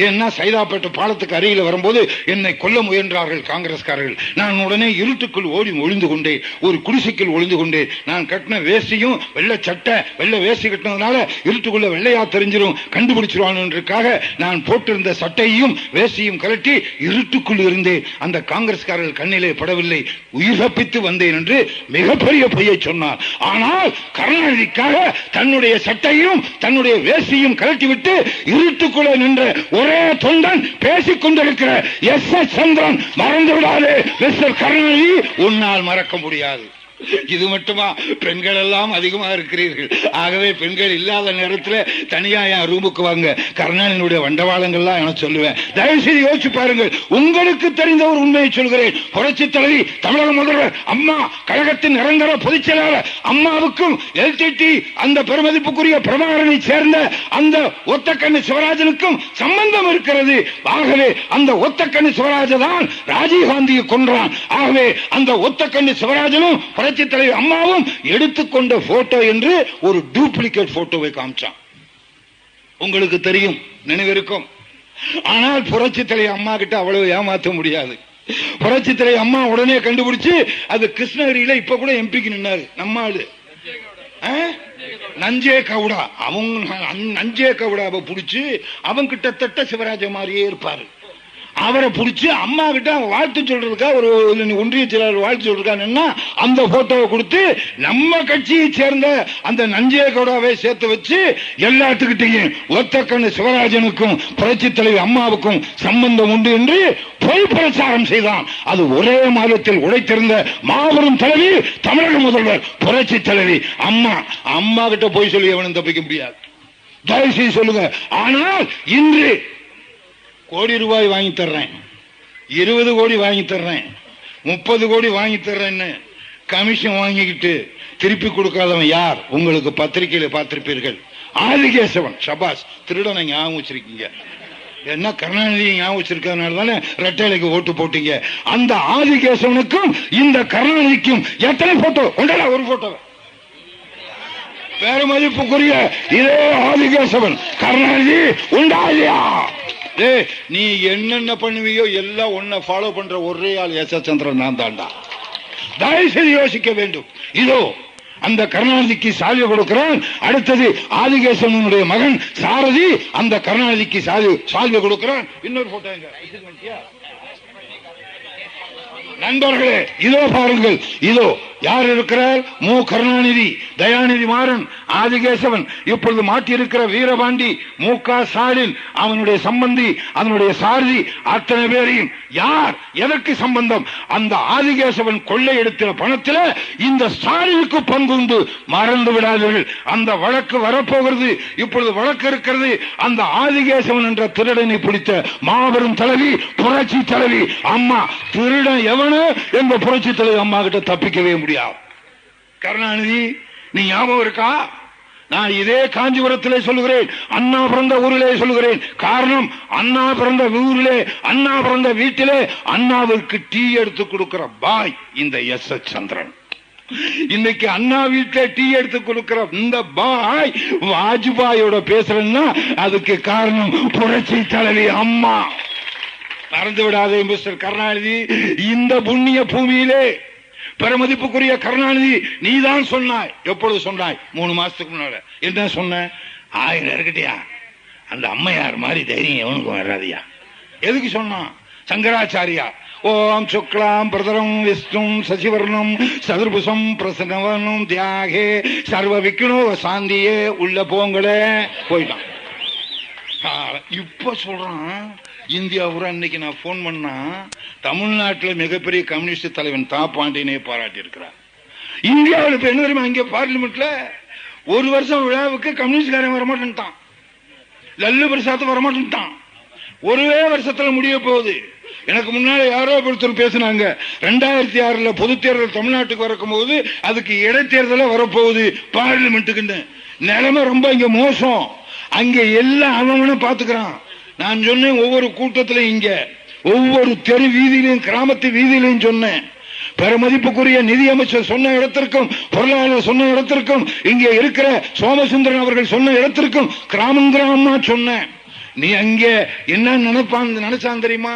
Speaker 2: ஏன்னா சைதாப்பேட்டை பாலத்துக்கு அருகில் வரும்போது என்னை கொல்ல முயன்றார்கள் காங்கிரஸ்காரர்கள். நான் உடனே இருட்டுக்குள் ஓடி ஒளிந்து கொண்டேன், ஒரு குடிசைக்குள் ஒளிந்து கொண்டேன். நான் கட்டின வேஷ்டியும் வெள்ளை சட்டை, வெள்ளை வேஷ்டி கட்டினதுனால இருட்டுக்குள்ள வெள்ளையா தெரிஞ்சிடும், கண்டுபிடிச்சிருவானுக்காக நான் போட்டிருந்த சட்டையும் வேஷ்டியும் கலட்டி இருட்டுக்குள் இருந்தேன். அந்த காங்கிரஸ்காரர்கள் கண்ணிலே படவில்லை, உயிர் தப்பித்து வந்தேன் என்று மிகப்பெரிய பொய்யை சொன்னார். ஆனால் கருணாநிதிக்காக தன்னுடைய சட்டையும் தன்னுடைய வேஷ்டியும் கலட்டிவிட்டு இருட்டுக்குள்ளே நின்ற ஒரே தொண்டன் பேசிக் கொண்டிருக்கிற எஸ்.எஸ். சந்திரன் மறந்து விடாது. மிஸ்டர் கருணாநிதி, உன்னால் மறக்க முடியாது. இது மட்டுமா, பெண்கள் எல்லாம் அதிகமா இருக்கிறீர்கள். ஆகவே பெண்கள் இல்லாத நேரத்தில் தனியா என் ரூமுக்கு வாங்க, கருணாநிதியுடைய வண்டவாளங்கள்லாம் என சொல்லுவேன். தயவு செய்து யோசிச்சு பாருங்கள். உங்களுக்கு தெரிந்த ஒரு உண்மையை சொல்கிறேன். புரட்சி தலைவி தமிழக முதல்வர் அம்மா, கழகத்தின் நிரந்தர பொதுச் செயலாளர் அம்மாவுக்கும் எல்டிடி அந்த பெருமதிப்புக்குரிய பிரபாகரனை சேர்ந்த அந்த ஒத்தக்கண்ணு சிவராஜனுக்கும் சம்பந்தம் இருக்கிறது. ஆகவே அந்த ஒத்தக்கண்ணு சிவராஜ தான் ராஜீவ்காந்தியை கொன்றான். ஆகவே அந்த ஒத்தக்கண்ணு சிவராஜனும் புரட்சி தலைவர் அம்மாவும் எடுத்துக்கொண்ட போட்டோ என்று ஒரு டூப்ளிகேட் போட்டோவை காமிச்சான். உங்களுக்கு தெரியும், நினைவிருக்கும். ஆனால் புரட்சி தலைவர் அம்மா கிட்ட அவ்வளவு ஏமாற்ற முடியாது. புரட்சி தலைவர் அம்மா உடனே கண்டுபிடிச்சு அது கிருஷ்ணகிரியில இப்ப கூட எம்பிக்கு நின்னாரு நம்ம ஆளு நஞ்சே கவுடா. அவங்க நஞ்சே கவுடாவை புடிச்சு அவங்க கிட்டத்தட்ட சிவராஜ மாதிரியே இருப்பாரு. அவரை பிடிச்சி அம்மா கிட்ட வாழ்த்து சொல்றதுக்கா ஒரு ஒன்றிய செயலாளர் வாழ்த்து சொல்றாங்கன்னா அந்த போட்டோவை கொடுத்து நம்ம கட்சியை சேர்ந்த அந்த நஞ்சே கவுடாவை சேர்த்து வச்சு எல்லாத்துக்கிட்டையும் ஒத்தக்கண்ணு சிவராஜனுக்கும் புரட்சி தலைவி அம்மாவுக்கும் சம்பந்தம் உண்டு என்று பொய் பிரச்சாரம் செய்தான். அது ஒரே மாதத்தில் உடைத்திருந்த மாபெரும் தலைவி தமிழக முதல்வர் புரட்சி தலைவி அம்மா. அம்மா கிட்ட போய் சொல்லி எவனும் தப்பிக்க முடியாது. தயவு செய்து சொல்லுங்க. ஆனால் இன்று கோடி ரூபாய் வாங்கி தர்றேன், 20 கோடி வாங்கி தர்றேன், 30 கோடி வாங்கி தர்றேன்னு கமிஷன் வாங்கிக்கிட்டு திருப்பி கொடுக்காதவன் யார்? உங்களுக்கு பத்திரிகையில பார்த்திருப்பீர்கள். ஆதிகேசவன். சபாஸ், திருடனை ஞாபகம் வச்சிருக்கீங்க. என்ன கருணாநிதி ஞாபகம் வச்சிருக்கிறதுனால தானே ரெட்டைலைக்கு ஓட்டு போட்டீங்க. அந்த ஆதிகேசவனுக்கும் இந்த கருணாநிதிக்கும் எத்தனை போட்டோ? ஒன்றா ஒரு போட்டோ. பெருமதிப்புக்குரிய இதே ஆதிகேசவன் கருணாநிதி உண்டா இல்லையா? நீ என்னென்ன பண்ணுவியோ எல்லாம் ஒன்ன ஃபாலோ பண்ற ஒரே ஆள் எஸ் எஸ் சந்திரன் நான் தாண்டா. தயவு செய்து யோசிக்க வேண்டும். இதோ அந்த கருணாநிதிக்கு சால்வை கொடுக்கிறான். அடுத்தது ஆதிகேசவனுடைய மகன் சாரதி அந்த கருணாநிதிக்கு சால்வை கொடுக்கிறான். இன்னொரு போட்டோ நண்பர்களே, இதோ பாருங்கள். இதோ யார் இருக்கிறார்? மு கருணாநிதி, தயாநிதி மாறன், ஆதிகேசவன், இப்பொழுது மாற்றியிருக்கிற வீரபாண்டி, மு க ஸ்டாலின், அவனுடைய சம்பந்தி, அதனுடைய சாரதி, அத்தனை பேரையும் யார் எதற்கு சம்பந்தம்? அந்த ஆதிகேசவன் கொள்ளை எடுத்த பணத்தில் இந்த ஸ்டாலினுக்கு பங்குண்டு. மறந்து விடாதீர்கள். அந்த வழக்கு வரப்போகிறது. இப்பொழுது வழக்கு இருக்கிறது. அந்த ஆதிகேசவன் என்ற திருடனை பிடித்த மாபெரும் தலைவி புரட்சி தலைவி அம்மா. திருடன் எவனு என்ற புரட்சி தலைவி அம்மா கிட்ட தப்பிக்கவே முடியாது. கருணாநிதி, நீ ஞாபகம் இருக்கா? நான் இதே காஞ்சிபுரத்திலே சொல்லுகிறேன், அண்ணா பிறந்த ஊரிலே சொல்லுகிறேன். காரணம், அண்ணா பிறந்த ஊரிலே, அண்ணா பிறந்த வீட்டிலே அண்ணாவிற்கு டீ எடுத்து கொடுக்கிற பாய் இந்த எஸ் எஸ் சந்திரன். இன்னைக்கு அண்ணா வீட்டில் டீ எடுத்து கொடுக்கிற இந்த பாய் வாஜ்பாயோட பேசுறேன்னா அதுக்கு காரணம் புரட்சி தலைவி அம்மா. மறந்து விடாதே மிஸ்டர் கருணாநிதி. இந்த புண்ணிய பூமியிலே பெருமதிப்புக்குரிய கருணாநிதி, நீதான் சொன்னாய். எப்பொழுது சொன்னாய்? 3 மாசத்துக்கு முன்னால. என்ன சொன்ன? 1000 இருக்கட்டியா, அந்த அம்மையார் மாதிரி தைரியம் எவனுக்கும் வராதியா. எதுக்கு சொன்னான்? சங்கராச்சாரியா ஓம் சுக்லாம் பிரதரம் விஷ்ணும் சசிவர்ணம் சதுர்புசம் பிரசன்னவனும் தியாகே சர்வ விக்னோ சாந்தியே உள்ள போங்களே போயிட்டான். இப்ப சொல்றான் இந்தியாவுரா. இன்னைக்கு நான் போன் பண்ணா தமிழ்நாட்டில் மிகப்பெரிய கம்யூனிஸ்ட் தலைவன் தா பாண்டியனை பாராட்டி இருக்கிறார். இந்தியாவில் இப்ப என்ன தெரியுமா? இங்க பார்லிமெண்ட்ல ஒரு வருஷம் விழாவுக்கு கம்யூனிஸ்ட்காரன் வரமாட்டான், லல்லு பிரசாத் வரமாட்டான். ஒரே வருஷத்துல முடிய போகுது. எனக்கு முன்னால யாரோ ஒருத்தர் பேசினாங்க, 2006 பொது தேர்தல் தமிழ்நாட்டுக்கு வரக்கும்போது அதுக்கு இடைத்தேர்தல வரப்போகுது பார்லிமெண்ட்டுக்கு. நிலைமை ரொம்ப இங்க மோசம். அங்க எல்லாம் அவனும் பாத்துக்கிறான். நான் சொன்னேன் ஒவ்வொரு கூட்டத்திலும், இங்க ஒவ்வொரு தெரு வீதியிலையும் கிராமத்து வீதியிலையும் சொன்னேன். பெருமதிப்புக்குரிய நிதியமைச்சர் சொன்ன இடத்திற்கும், பொருளாளர் சொன்ன இடத்திற்கும், இங்கே இருக்கிற சோமசுந்தரன் அவர்கள் சொன்ன இடத்திற்கும் கிராமம் கிராமமா சொன்னேன். நீ அங்கே என்ன நினைச்சான் தெரியுமா?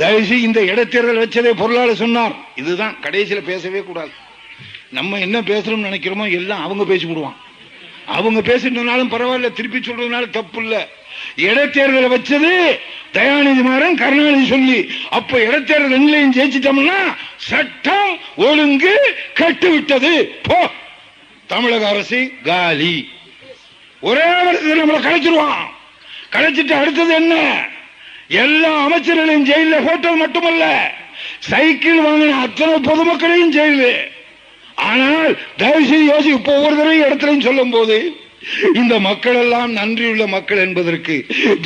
Speaker 2: தயவுசெய்து இந்த இடைத்தேர்தல் வச்சதே பொருளாளர் சொன்னார். இதுதான் கடைசியில் பேசவே கூடாது. நம்ம என்ன பேசுறோம்னு நினைக்கிறோமோ எல்லாம் அவங்க பேசிவிடுவான். அவங்க பேசினாலும் பரவாயில்ல, திருப்பி சொல்றதுனால தப்பு இல்ல. இடைத்தேர்தலை வச்சது தயாநிதி மாறன் கருணாநிதி சொல்லி, அப்ப இடைத்தேர்தல் எங்களையும் ஜெயிச்சிட்டோம்னா சட்டம் ஒழுங்கு கட்டுவிட்டது, போ தமிழக அரசு காலி. ஒரே வருஷத்தில் நம்மளை கலைச்சிருவான். கலைச்சிட்டு அடுத்தது என்ன? எல்லா அமைச்சர்களையும் ஜெயில போட்டது மட்டுமல்ல, சைக்கிள் வாங்கின அத்தனை பொதுமக்களையும் ஜெயிலு. ஆனால் தயவு செய்து யோசி, இப்ப ஒவ்வொரு தடவை இடத்துலையும் சொல்லும் போது இந்த மக்கள் எல்லாம் நன்றியுள்ள மக்கள் என்பதற்கு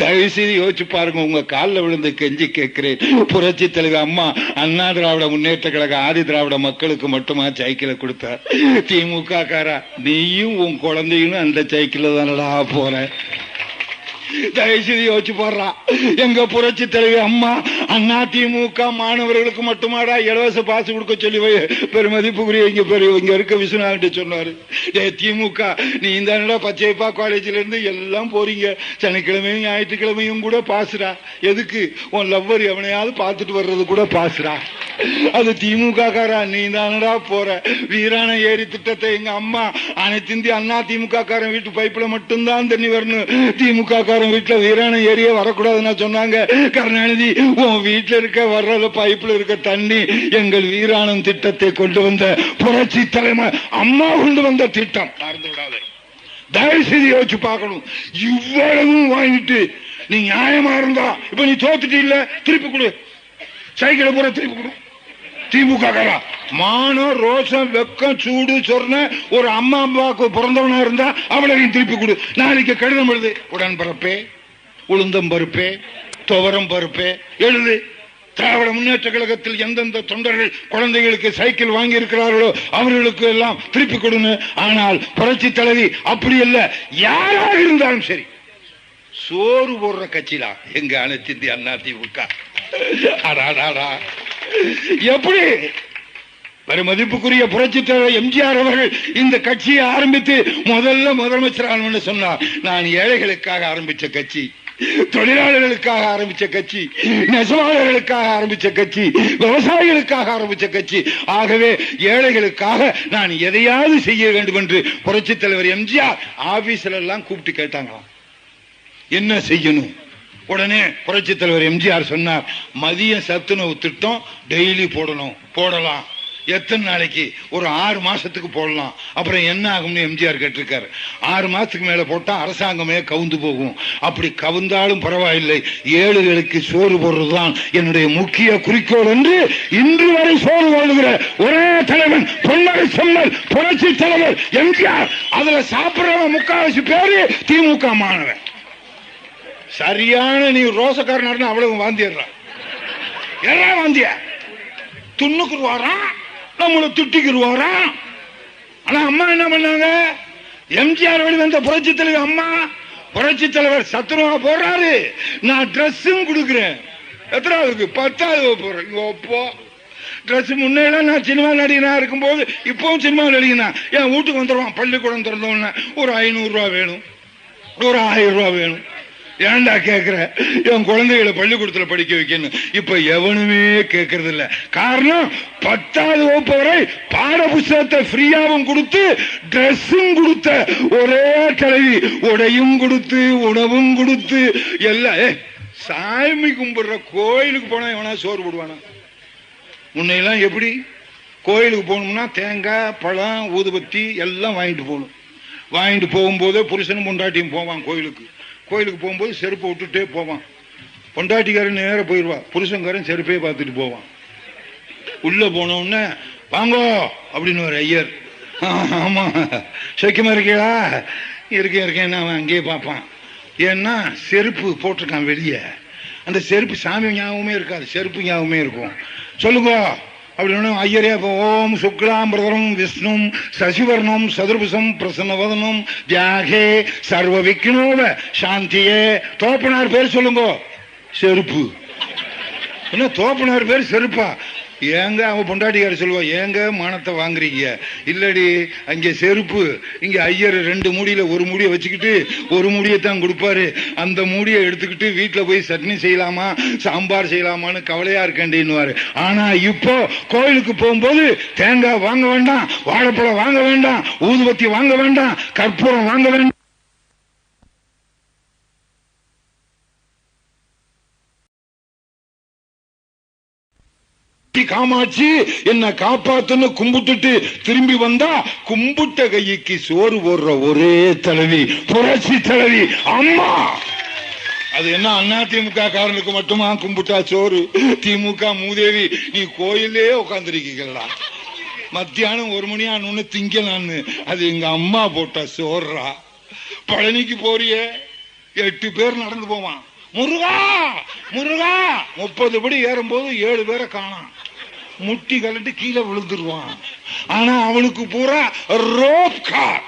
Speaker 2: தயவு செய்து யோசிச்சு பாருங்க. உங்க காலில் விழுந்து கெஞ்சி கேட்கிறேன், புரட்சி தலைவர் அம்மா அண்ணா திராவிட முன்னேற்ற கழக ஆதி திராவிட மக்களுக்கு மட்டுமா சைக்கிளை கொடுத்தார்? திமுக காரா நீயும் உன் குழந்தையும் அந்த சைக்கிள் தானடா போற. தயவுசெய்து யோசிச்சு போடுறா. எங்க புரட்சி தலைவி அம்மா அண்ணா திமுக மாணவர்களுக்கு மட்டுமாடா இலவச பாசு கொடுக்க சொல்லி பெருமதிப்புக்குரிய இங்க இருக்க விஸ்வநாதன் சொன்னாரு. திமுக நீ இந்த பச்சைப்பா காலேஜ்ல இருந்து எல்லாம் போறீங்க, சனிக்கிழமையும் ஞாயிற்றுக்கிழமையும் கூட பாசுறா. எதுக்கு? உன் லவ்வர் எவனையாவது பார்த்துட்டு வர்றது கூட பாசுறா. அது திமுக காரா நீ தானடா போற. வீராண ஏரி திட்டத்தை எங்க அம்மா அனைத்து இந்திய அண்ணா திமுக காரன் வீட்டு பைப்புல மட்டும்தான் தண்ணி வரணும், திமுக காரன் வீட்டுல வீராண ஏரியே வரக்கூடாதுன்னு சொன்னாங்க. கருணாநிதி உன் வீட்டுல இருக்க வர்ற பைப்புல இருக்க தண்ணி எங்கள் வீராணம் திட்டத்தை கொண்டு வந்த புரட்சி தலைமை அம்மா கொண்டு வந்த திட்டம். தயவு செய்து யோசிச்சு பார்க்கணும். இவ்வளவும் வாங்கிட்டு நீ நியாயமா இருந்தா இப்ப நீ தோத்துட்டு இல்ல, திருப்பி கொடு சைக்கிளை பூரா திருப்பி கொடு. திமுக காரா மான ரோஷம் வெக்கம் சூடு சொன்ன ஒரு அம்மா அப்பாவுக்கு பிறந்தவனா இருந்தா அவளையும் திருப்பி கொடு. நாளைக்கு கடிதம் எழுது, உடன்பரப்பே உளுந்தம் பருப்பே துவரம் பருப்பே எழுது. திராவிட முன்னேற்ற கழகத்தில் எந்தெந்த தொண்டர்கள் குழந்தைகளுக்கு சைக்கிள் வாங்கி இருக்கிறார்களோ அவர்களுக்கு எல்லாம் திருப்பி கொடுங்க. ஆனால் புரட்சி தலைவி அப்படி அல்ல, யாராக இருந்தாலும் சரி சோறு போடுற கட்சிடா எங்க அனைத்து இந்திய அண்ணா திமுக. எப்படி மதிப்புக்குரிய புரட்சி தலைவர் எம்ஜிஆர் அவர்கள் இந்த கட்சியை ஆரம்பித்து முதலமைச்சர் சொன்னார். நான் ஏழைகளுக்காக ஆரம்பிச்ச கட்சி, தொழிலாளர்களுக்காக ஆரம்பிச்ச கட்சி, நெசவாளர்களுக்காக ஆரம்பிச்ச கட்சி, விவசாயிகளுக்காக ஆரம்பிச்ச கட்சி. ஆகவே ஏழைகளுக்காக நான் எதையாவது செய்ய வேண்டும் என்று புரட்சி தலைவர் எம்ஜிஆர் ஆபீஸ்ல எல்லாம் கூப்பிட்டு கேட்டாங்களாம், என்ன செய்யணும்? உடனே புரட்சி தலைவர் எம்ஜிஆர் சொன்னார், மதிய சத்துணவு திட்டம் டெய்லி போடலாம். எத்தனை நாளைக்கு? ஒரு 6 மாசத்துக்கு போடலாம். அப்புறம் என்ன ஆகும்னு எம்ஜிஆர் கேட்டிருக்காரு. 6 மாசத்துக்கு மேல போட்டா அரசாங்கமே கவுந்து போகும். அப்படி கவுந்தாலும் பரவாயில்லை, ஏழைகளுக்கு சோறு போடுறதுதான் என்னுடைய முக்கிய குறிக்கோள் என்று இன்று வரை சோறு போடுகிற ஒரே தலைவன் பொன்மலை செம்மல் புரட்சி தலைவர் எம்ஜிஆர். அதுல சாப்பிடுறவன் முக்காவாசி பேரு திமுக மாணவன். சரியான நீ ரோசக்காரன் அவ்வளவு வாந்திடுறான். எல்லாம் வாந்திய துண்ணுக்குருவாரான், நம்மளை திட்டிக்குருவாரான். ஆனா அம்மா என்ன பண்ணாங்க? எம்ஜிஆர் வழி வந்த புரட்சி தலைவர் அம்மா, புரட்சி தலைவர் சத்துணவா போடுறாரு, நான் டிரெஸ்ஸும் கொடுக்குறேன். எத்தனாவதுக்கு? 10வது போடுறேன். டிரெஸ் முன்னெல்லாம் நான் சினிமா நடிகனா இருக்கும்போது, இப்பவும் சினிமா நடிகனா என் வீட்டுக்கு வந்துடுவான். பள்ளிக்கூடம் திறந்தோன்னு ஒரு 500 ரூபா வேணும், ஒரு 1000 ரூபா வேணும். ஏன்டா கேக்குற? என் குழந்தைகளை பள்ளிக்கூடத்துல படிக்க வைக்கணும். இப்ப எவனுமே கேட்கறது இல்ல. காரணம் 10வது வகுப்பு வரை பாட புத்தகத்தை ஃப்ரீயாவும் கொடுத்து டிரெஸ்ஸும் கொடுத்த ஒரே தலைவி, உடையும் கொடுத்து உணவும் கொடுத்து எல்லாம். சாமி கும்பிடுற கோயிலுக்கு போனா எவனா சோறு போடுவானா? முன்னையெல்லாம் எப்படி? கோயிலுக்கு போகணும்னா தேங்காய் பழம் ஊதுபத்தி எல்லாம் வாங்கிட்டு போகணும். வாங்கிட்டு போகும்போதே புருஷனும் பொண்டாட்டியும் போவான் கோயிலுக்கு. கோயிலுக்கு போகும்போது செருப்பை விட்டுட்டே போவான். பொண்டாட்டிக்காரன் நேர போயிடுவா, புருஷன்காரன் செருப்பே பார்த்துட்டு போவான். உள்ள போனோம்னா வாங்கோ அப்படின்னு ஒரு ஐயர், ஆமா சௌக்கியமா இருக்கீங்களா? இருக்கேன். அவன் அங்கேயே பார்ப்பான். ஏன்னா செருப்பு போட்டிருக்கான் வெளியே. அந்த செருப்பு சாமி ஞாபகமே இருக்காது, செருப்பு ஞாபகமே இருக்கும். சொல்லுங்க அப்படின்னு ஐயரே. ஓம் சுக்லாம் பிரதரம் விஷ்ணும் சசிவர்ணம் சதுர்புசம் பிரசன்னவதனம் தியாகே சர்வ விக்னோவ சாந்தியே. தோப்பனார் பேர் சொல்லுங்க. செருப்பு. என்ன தோப்பனார் பேர் செருப்பா? ஏங்க அவன் பொண்டாட்டிக்கார சொல்லுவா, ஏங்க மானத்தை வாங்குறீங்க? இல்லடி, அங்கே செருப்பு, இங்க ஐயர் 2 மூடியில ஒரு மூடியை வச்சுக்கிட்டு ஒரு மூடியைத்தான் கொடுப்பாரு. அந்த மூடியை எடுத்துக்கிட்டு வீட்டுல போய் சட்னி செய்யலாமா சாம்பார் செய்யலாமான்னு கவலையா இருக்கேன்னுவாரு. ஆனா இப்போ கோயிலுக்கு போகும்போது தேங்காய் வாங்க வேண்டாம், வாழைப்பழம் வாங்க வேண்டாம், ஊதுபத்தி வாங்க வேண்டாம், கற்பூரம் வாங்க வேண்டாம். காமாட்சி என்ன காப்பாத்துன்னு கும்பிட்டுட்டு திரும்பி வந்தா கும்பிட்ட கைக்கு சோறு போடுற ஒரே தலைவி புரட்சி தலைவி அம்மா. அது என்ன அண்ணா திமுக காரனுக்கு மட்டுமா கும்பிட்டா சோறு? திமுக மூதேவி நீ கோயிலே உட்கார்ந்துருக்கீங்களா? மத்தியானம் 1 மணி ஆனு திங்கலான்னு. அது எங்க அம்மா போட்ட சோறா. பழனிக்கு போறிய 8 பேர் நடந்து போவான். முருகா முருகா 30 படி ஏறும்போது 7 பேரை காணாம். முட்டி கலட்டு கீழே விழுந்துருவான். ஆனா அவனுக்கு பூரா ரோப் கார்.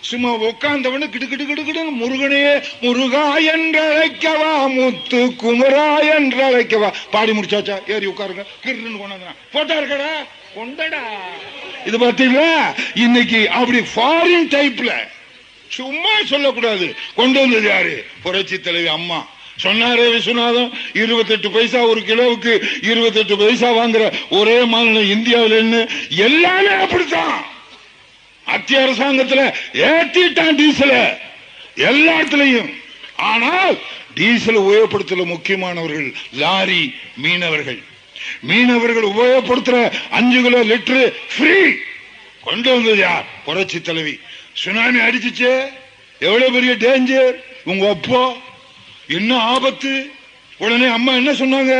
Speaker 2: சும்மா உட்கார்ந்தவனு கிடு கிடு கிடு கிடு முருகனே முருகா என்றழைக்கவா முத்து குமரா என்றழைக்கவா பாடி முடிச்சாச்சா ஏறி உட்காருங்க கிருன்னு கொண்டாங்க போட்டா இருக்கடா கொண்டடா. இது பார்த்தீங்களா இன்னைக்கு அப்படி ஃபாரின் டைப்ல சும்மா சொல்லக்கூடாது கொண்டு வந்தது யாரு? புரட்சி தலைவி அம்மா. சொன்னாரே விஸ்வநாதம் 28 பைசா ஒரு கிலோவுக்கு 28 பைசா வாங்குற ஒரே மாநிலம் இந்தியாவில். எல்லாமே அப்படித்தான். மத்திய அரசாங்கத்தில் ஏற்றிட்டான் டீசல் எல்லா இடத்துலையும். ஆனால் டீசல் உபயோகப்படுத்தல முக்கியமானவர்கள் லாரி மீனவர்கள். மீனவர்கள் உபயோகப்படுத்துற 5 கிலோ லிட்டர் ஃப்ரீ கொண்டு வந்தது யார்? புரட்சி தலைவி. சுனாமி அடிச்சுச்சு, எவ்வளவு பெரிய டேஞ்சர். உங்க அப்போ என்ன ஆபத்து. உடனே அம்மா என்ன சொன்னாங்க?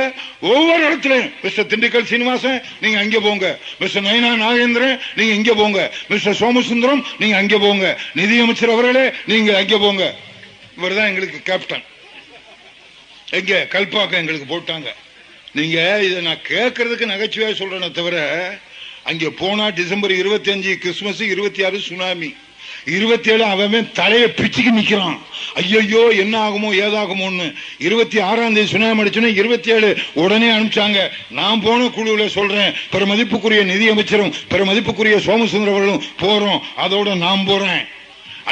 Speaker 2: ஒவ்வொரு இடத்துலயும் மிஸ்டர் திண்டுக்கல் சீனிவாசன் நீங்க அங்க போங்க, மிஸ்டர் நயனா நாகேந்திரன் நீங்க இங்க போங்க, மிஸ்டர் சோமசுந்தரம் நீங்க அங்க போங்க, நிதியமைச்சர் அவர்களே நீங்க அங்க போங்க. இவர்தான் எங்களுக்கு கேப்டன். எங்க கல்பாக்கம் எங்களுக்கு போட்டாங்க. நீங்க இதை நான் கேட்கறதுக்கு நகைச்சுவையா சொல்றேன் தவிர, அங்க போனா டிசம்பர் 25 கிறிஸ்துமஸ், 26 சுனாமி, 27 அவன் தலையை பிச்சுக்கு நிக்கிறான். ஐயோ என்ன ஆகுமோ ஏதாகுமோன்னு. 26ஆம் தேதி சுனாமி அடிச்சுன்னா 27 உடனே அனுப்பிச்சாங்க. நான் போன குழுவுல சொல்றேன், பிற மதிப்புக்குரிய நிதி அமைச்சரும் பிற மதிப்புக்குரிய சோமசுந்தரம் அவர்களும் போறோம். அதோட நான் போறேன்.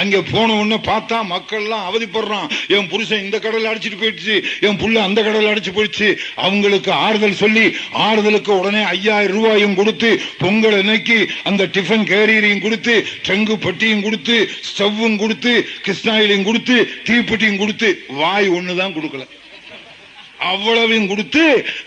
Speaker 2: அங்க போன உடனே பார்த்தா மக்கள் எல்லாம் அவதிப்படுறான். என் புருஷன் இந்த கடல் அடிச்சுட்டு போயிடுச்சு, என் புள்ள அந்த கடல் அடிச்சு போயிடுச்சு. அவங்களுக்கு ஆறுதல் சொல்லி ஆறுதலுக்கு உடனே 5000 ரூபாயும் கொடுத்து, பொங்கல் அன்னைக்கு அந்த டிஃபன் கேரியரையும் கொடுத்து, செங்கு பட்டியும் கொடுத்து, ஸ்டவ்வும் கொடுத்து, கிருஷ்ணாயிலையும் கொடுத்து, தீப்பெட்டியும் கொடுத்து, வாய் ஒண்ணுதான் கொடுக்கல. அவ்வளவையும் கொடுத்து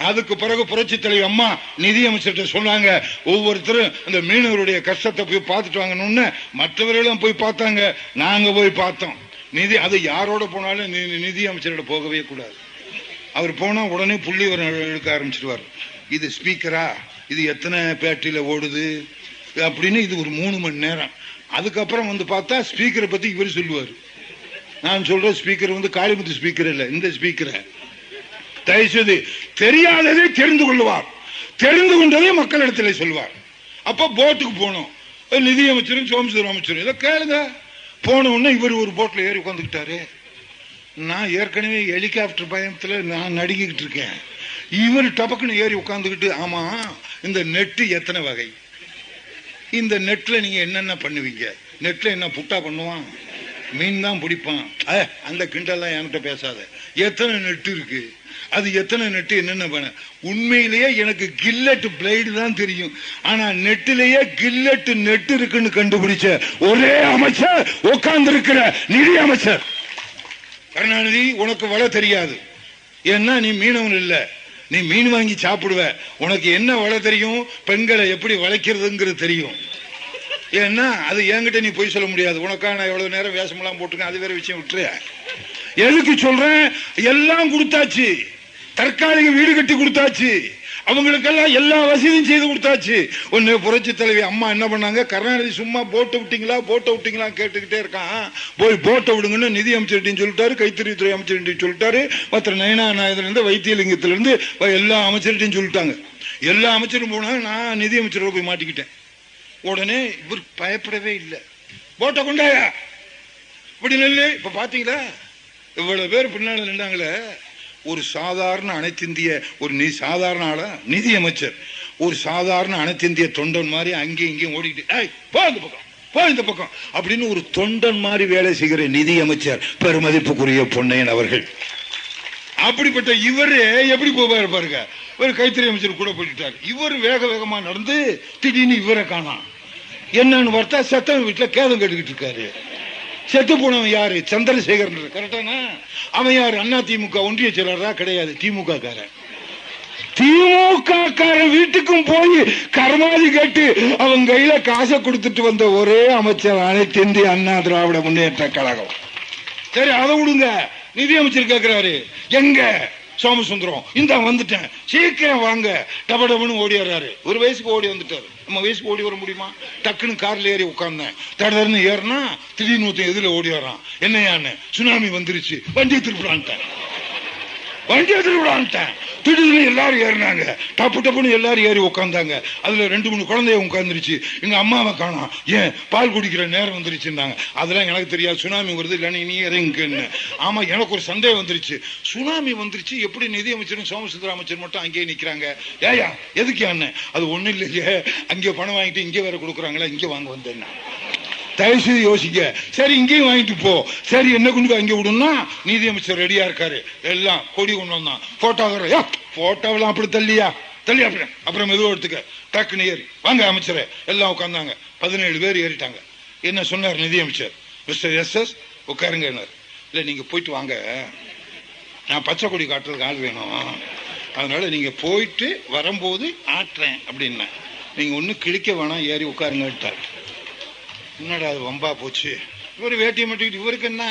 Speaker 2: அதுக்கு பிறகு புரட்சி தலைவி அம்மா நிதியமைச்சர்கிட்ட சொன்னாங்க, ஒவ்வொருத்தரும் அந்த மீனவருடைய கஷ்டத்தை போய் பார்த்துட்டு வாங்கணும்னு. மற்றவர்களும் போய் பார்த்தாங்க, நாங்க போய் பார்த்தோம். நிதி அது யாரோட போனாலும் நிதி அமைச்சரோட போகவே கூடாது. அவர் போனா உடனே புள்ளி எடுக்க ஆரம்பிச்சிருவார். இது ஸ்பீக்கரா, இது எத்தனை பேட்டரியில ஓடுது அப்படின்னு. இது ஒரு 3 மணி நேரம். அதுக்கப்புறம் வந்து பார்த்தா ஸ்பீக்கரை பத்தி இவர் சொல்லுவார். நான் சொல்ற ஸ்பீக்கர் வந்து காளிமுத்து ஸ்பீக்கர் இல்ல, இந்த ஸ்பீக்கரை. தயவுசெய்து தெரியாததை தெரிந்து கொள்வார், தெரிந்து கொண்டதை மக்களிடத்தில் சொல்வார். அப்ப போட்டுக்கு போனோம். நிதியமைச்சரும் சோமசுந்தரம் அமைச்சரும் இதை கேளுங்க. போன உடனே இவர் ஒரு போட்ல ஏறி உட்காந்துக்கிட்டாரு. நான் ஏற்கனவே ஹெலிகாப்டர் பயத்துல நான் நடுங்கிக்கிட்டு இருக்கேன். இவர் டபக்குன்னு ஏறி உட்காந்துக்கிட்டு, ஆமா இந்த நெட்டு எத்தனை வகை, இந்த நெட்ல நீங்க என்னென்ன பண்ணுவீங்க, நெட்ல என்ன புட்டா பண்ணுவான், மீன் தான் பிடிப்பான், அந்த கிண்டெல்லாம் என்கிட்ட பேசாத, எத்தனை நெட்டு இருக்கு, அது எத்தனை நெட்டு என்னென்ன பண்ண. உண்மையிலேயே எனக்கு கில்லட் பிளேடு தான் தெரியும். ஆனா நெட்டிலேயே கில்லட் நெட்டு இருக்குன்னு கண்டுபிடிச்ச ஒரே அமைச்சர் உட்கார்ந்து இருக்கிற நிதி அமைச்சர் கருணாநிதி. உனக்கு வள தெரியாது, ஏன்னா நீ மீனவன் இல்ல, நீ மீன் வாங்கி சாப்பிடுவ. உனக்கு என்ன வள தெரியும்? பெண்களை எப்படி வளைக்கிறதுங்கிறது தெரியும். ஏன்னா அது என்கிட்ட நீ போய் சொல்ல முடியாது. உனக்கான எவ்வளவு நேரம் வேஷமெல்லாம் போட்டுக்க, அது வேற விஷயம் விட்டுரு. எதுக்கு சொல்றேன்? எல்லாம் கொடுத்தாச்சு, தற்காலிக வீடு கட்டி கொடுத்தாச்சு, அவங்களுக்கெல்லாம் எல்லா வசதியும் செய்து கொடுத்தாச்சு. ஒன்னு புரட்சி தலைவி அம்மா என்ன பண்ணாங்க, கருணாநிதி சும்மா போட்டை விட்டீங்களா போட்டை விட்டீங்களா கேட்டுக்கிட்டே இருக்கான். போய் போட்டை விடுங்கன்னு நிதி அமைச்சர்கிட்டையும் சொல்லிட்டாரு, கைத்தறித்துறை அமைச்சர்கிட்டையும் சொல்லிட்டாரு, மற்ற நயனா நாயகத்திலிருந்து வைத்தியலிங்கத்திலிருந்து எல்லா அமைச்சர்கிட்டையும் சொல்லிட்டாங்க. எல்லா அமைச்சரும் போனாங்க. நான் நிதி அமைச்சரோட போய் மாட்டிக்கிட்டேன். உடனே இவர் பயப்படவே இல்லை. போட்டை கொண்டாயா இப்படி நெல்லு. இப்ப பாத்தீங்களா இவ்வளவு பேர் பின்னால நின்றாங்களே. ஒரு சாதாரண அனைத்திந்திய ஒரு சாதாரண ஆளா நிதி அமைச்சர், ஒரு சாதாரண அனைத்திந்திய தொண்டன் மாதிரி அங்கேயும் இங்கேயும் ஓடிக்கிட்டு, போ இந்த பக்கம் போ இந்த பக்கம் அப்படின்னு ஒரு தொண்டன் மாதிரி வேலை செய்கிற நிதி அமைச்சர் பெருமதிப்புக்குரிய பொன்னையன் அவர்கள். அப்படிப்பட்ட இவரு எப்படி போவாரு பாருங்க. ஒரு கைத்தறி அமைச்சர் கூட போயிட்டார். இவர் வேக வேகமா நடந்து திடீர்னு இவரை காணாம். என்னன்னு பார்த்தா சத்தம் வீட்டுல கேதம் கேட்டுக்கிட்டு இருக்காரு. செத்து போனவன் யாரு? சந்திரசேகரன். கரெக்டானா? அவன் யாரு? அண்ணா திமுக ஒன்றிய செயலரா? கிடையாது, திமுக காரன். திமுக காரன் வீட்டுக்கும் போய் கர்மாதி கேட்டு அவன் கையில காசை கொடுத்துட்டு வந்த ஒரே அமைச்சர் அனைத்து இந்திய அண்ணா திராவிட முன்னேற்ற கழகம். சரி அதை விடுங்க. நிதி அமைச்சர் கேட்கிறாரு, எங்க சோமசுந்தரம் இந்த வந்துட்டேன், சீக்கிரம் வாங்க, டப டபுன்னு ஓடிடுறாரு. ஒரு வயசுக்கு ஓடி வந்துட்டாரு. நம்ம வயசுக்கு ஓடி வர முடியுமா? டக்குன்னு கார்ல ஏறி உட்கார்ந்தேன். தடன்னு ஏறினா திடீர்னு ஒருத்தன் எதுல ஓடி வரான். என்னையான்னு, சுனாமி வந்துருச்சு, வண்டியை திருப்பிடான்ட்டேன். திடீர்னு எல்லாரும் ஏறினாங்க. டப்பு டப்புன்னு எல்லாரும் ஏறி உட்காந்தாங்க. அதுல 2-3 குழந்தைய உட்காந்துருச்சு. எங்க அம்மாவை காணோம். ஏன் பால் குடிக்கிற நேரம் வந்துருச்சுன்னாங்க. அதெல்லாம் எனக்கு தெரியாது, சுனாமி வருது, இல்லைன்னு நீ இறங்குன்னு. ஆமா, எனக்கு ஒரு சந்தேகம் வந்துருச்சு. சுனாமி வந்துருச்சு, எப்படி நிதி அமைச்சரும் சோமசுந்தர அமைச்சர் மட்டும் அங்கேயே நிக்கிறாங்க? ஏயா எதுக்கு அண்ணன்? அது ஒண்ணு இல்லையே, அங்கே பணம் வாங்கிட்டு இங்கே வேற கொடுக்குறாங்களா, இங்கே வாங்க வந்தேன். தயவுசெய்து யோசிக்க. சரி, இங்கேயும் வாங்கிட்டு போ. சரி, என்ன கொண்டு அங்கே விடுனா நீதி அமைச்சர் ரெடியா இருக்காரு. எல்லாம் கொடி கொண்டு வந்தான். போட்டோவெல்லாம் அப்படி தள்ளியா அப்படி அப்புறம் மெதுவாக எடுத்துக்க. டக்குன்னு ஏறி வாங்க அமைச்சரை. எல்லாம் உட்காந்தாங்க. 17 பேர் ஏறிட்டாங்க. என்ன சொன்னார் நிதி அமைச்சர்? மிஸ்டர் SS உட்காருங்க. இல்ல, நீங்க போயிட்டு வாங்க, நான் பச்சை கொடி காட்டுறதுக்கு ஆள் வேணும், அதனால நீங்க போயிட்டு வரும்போது ஆட்டுறேன் அப்படின்னா. நீங்க ஒன்னும் கிழிக்க வேணாம், ஏறி உட்காருங்க. என்னடா அது வம்பா போச்சு. இவர் வேட்டியை மாட்டிக்கிட்டு இவருக்கு என்ன,